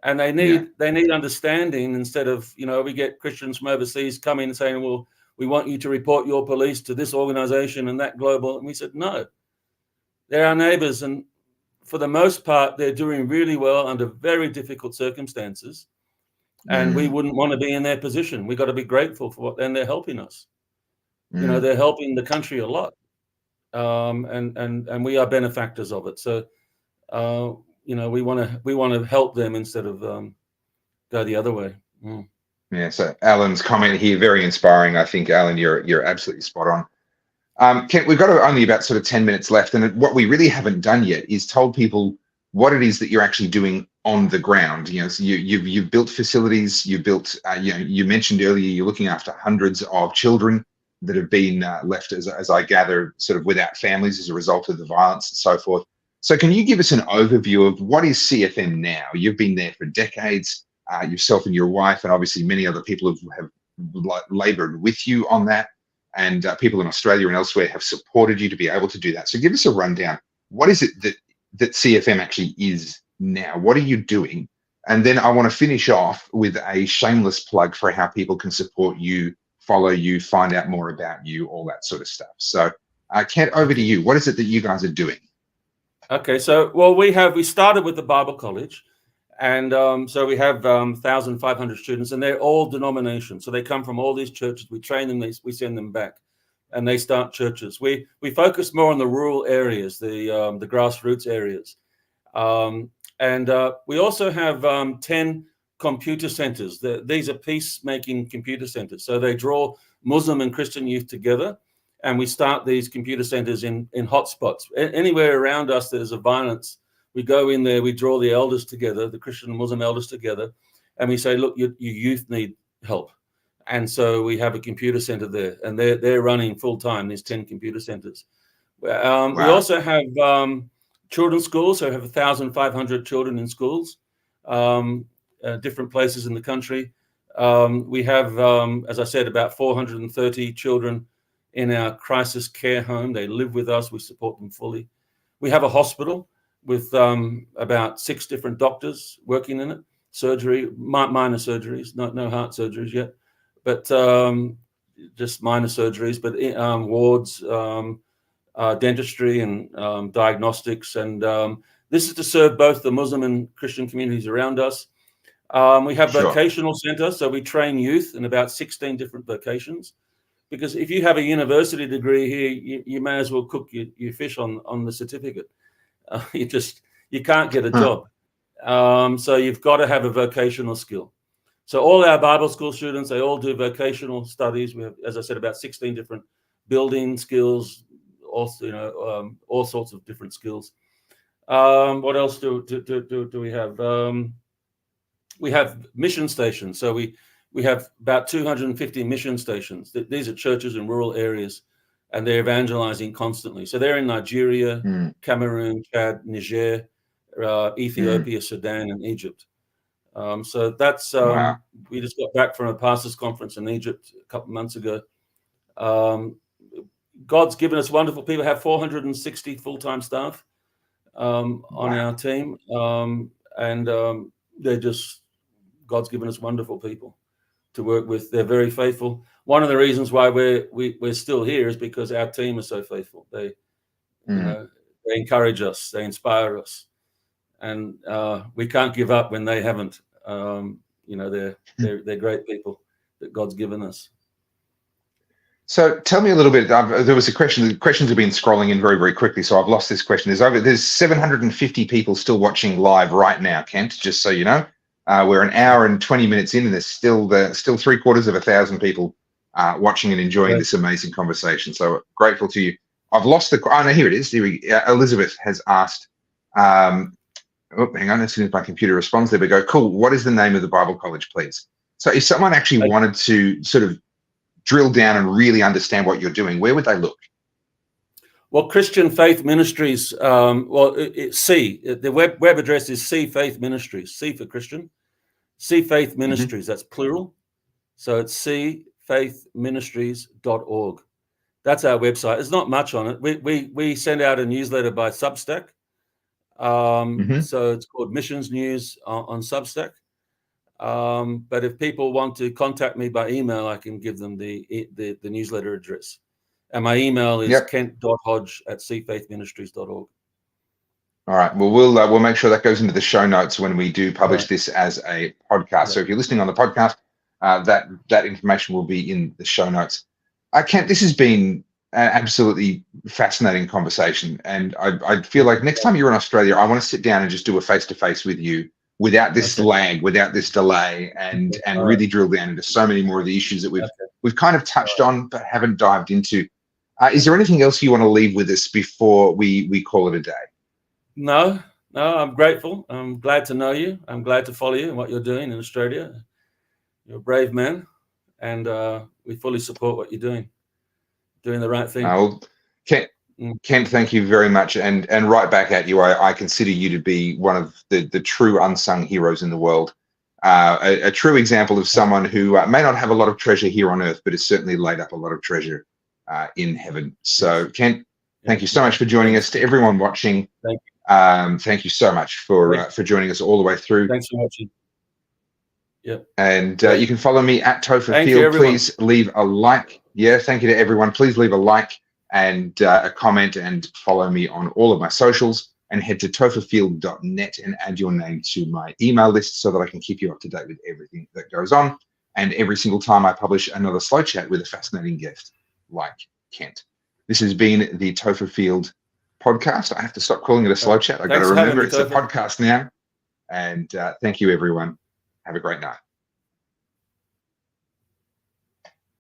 and they need understanding. Instead of we get Christians from overseas coming and saying, well, we want you to report your police to this organization and that global, and we said no, they're our neighbors, and for the most part they're doing really well under very difficult circumstances, and we wouldn't want to be in their position. We got to be grateful for what, and they're helping us. They're helping the country a lot, and we are benefactors of it. So we want to help them instead of go the other way. So Alan's comment here, very inspiring. I think, Alan, you're absolutely spot on. Kent, we've got only about sort of 10 minutes left, and what we really haven't done yet is told people what it is that you're actually doing on the ground. So you've built facilities, you built you mentioned earlier you're looking after hundreds of children that have been left, as I gather, sort of without families as a result of the violence and so forth. So can you give us an overview of what is CFM now? You've been there for decades, yourself and your wife, and obviously many other people have labored with you on that, and people in Australia and elsewhere have supported you to be able to do that. So give us a rundown. What is it that CFM actually is now? What are you doing? And then I want to finish off with a shameless plug for how people can support you, follow you, find out more about you, all that sort of stuff. So Kent, over to you. What is it that you guys are doing? Okay, so we started with the Bible College, and so we have 1,500 students, and they're all denominations. So they come from all these churches. We train them, we send them back, and they start churches. We focus more on the rural areas, the grassroots areas, and we also have 10 computer centers. These are peacemaking computer centers. So they draw Muslim and Christian youth together. And we start these computer centers in hotspots. Anywhere around us there's a violence, we go in there, we draw the elders together, the Christian and Muslim elders together, and we say, look, your youth need help. And so we have a computer center there, and they're running full time, these 10 computer centers. Wow. We also have children's schools, so we have 1,500 children in schools, different places in the country. We have, as I said, about 430 children in our crisis care home. They live with us. We support them fully. We have a hospital with about 6 different doctors working in it. Surgery, minor surgeries, no heart surgeries yet, but just minor surgeries, but wards, dentistry and diagnostics. And this is to serve both the Muslim and Christian communities around us. We have vocational center, so we train youth in about 16 different vocations. Because if you have a university degree here, you may as well cook your fish on the certificate. You can't get a job. So you've got to have a vocational skill. So all our Bible school students, they all do vocational studies. We have, as I said, about 16 different building skills, also, all sorts of different skills. What else do we have? We have mission stations. So we have about 250 mission stations. These are churches in rural areas, and they're evangelizing constantly. So they're in Nigeria, Cameroon, Chad, Niger, Ethiopia, Sudan, and Egypt. So that's, wow. We just got back from a pastors' conference in Egypt a couple of months ago. God's given us wonderful people. We have 460 full-time staff on our team. And they're just, God's given us wonderful people to work with. They're very faithful. One of the reasons why we're still here is because our team is so faithful. They, you know, they encourage us, they inspire us, and we can't give up when they haven't. You know, they're great people that God's given us. So tell me a little bit. There was a question. The questions have been scrolling in very, very quickly, so I've lost this question. There's 750 people still watching live right now, Kent. Just so you know. We're an hour and 20 minutes in, and there's still 750 people watching and enjoying this amazing conversation. So grateful to you. I've lost the. Oh no, here it is. Elizabeth has asked. Hang on, as soon as my computer responds, there we go. Cool. What is the name of the Bible College, please? So if someone actually wanted to sort of drill down and really understand what you're doing, where would they look? Well, Christian Faith Ministries, the web address is C Faith Ministries, C for Christian, C Faith Ministries, that's plural. So it's cfaithministries.org. That's our website. There's not much on it. We send out a newsletter by Substack. So it's called Missions News on Substack. But if people want to contact me by email, I can give them the newsletter address. And my email is kent.hodge@cfaithministries.org. All right. Well, we'll make sure that goes into the show notes when we do publish this as a podcast. So if you're listening on the podcast, that information will be in the show notes. Kent, this has been an absolutely fascinating conversation, and I feel like next time you're in Australia, I want to sit down and just do a face-to-face with you without this lag, without this delay, and really drill down into so many more of the issues that we've kind of touched on but haven't dived into. Is there anything else you want to leave with us before we call it a day? No, I'm grateful. I'm glad to know you. I'm glad to follow you and what you're doing in Australia. You're a brave man, and we fully support what you're doing the right thing. Kent, thank you very much, and right back at you. I consider you to be one of the true unsung heroes in the world, a true example of someone who may not have a lot of treasure here on earth, but has certainly laid up a lot of treasure in heaven. So, Kent, thank you so much for joining us. To everyone watching, Thank you so much for joining us all the way through. Thanks for watching. Yeah. And you can follow me at Topher Thank you, Field. everyone. Please leave a like. Yeah, thank you to everyone. Please leave a like and a comment, and follow me on all of my socials, and head to topherfield.net and add your name to my email list so that I can keep you up to date with everything that goes on. And every single time I publish another slow chat with a fascinating guest like Kent. This has been the Topher Field Podcast. I have to stop calling it a slow chat. I've got to remember it's a podcast now. And thank you, everyone. Have a great night.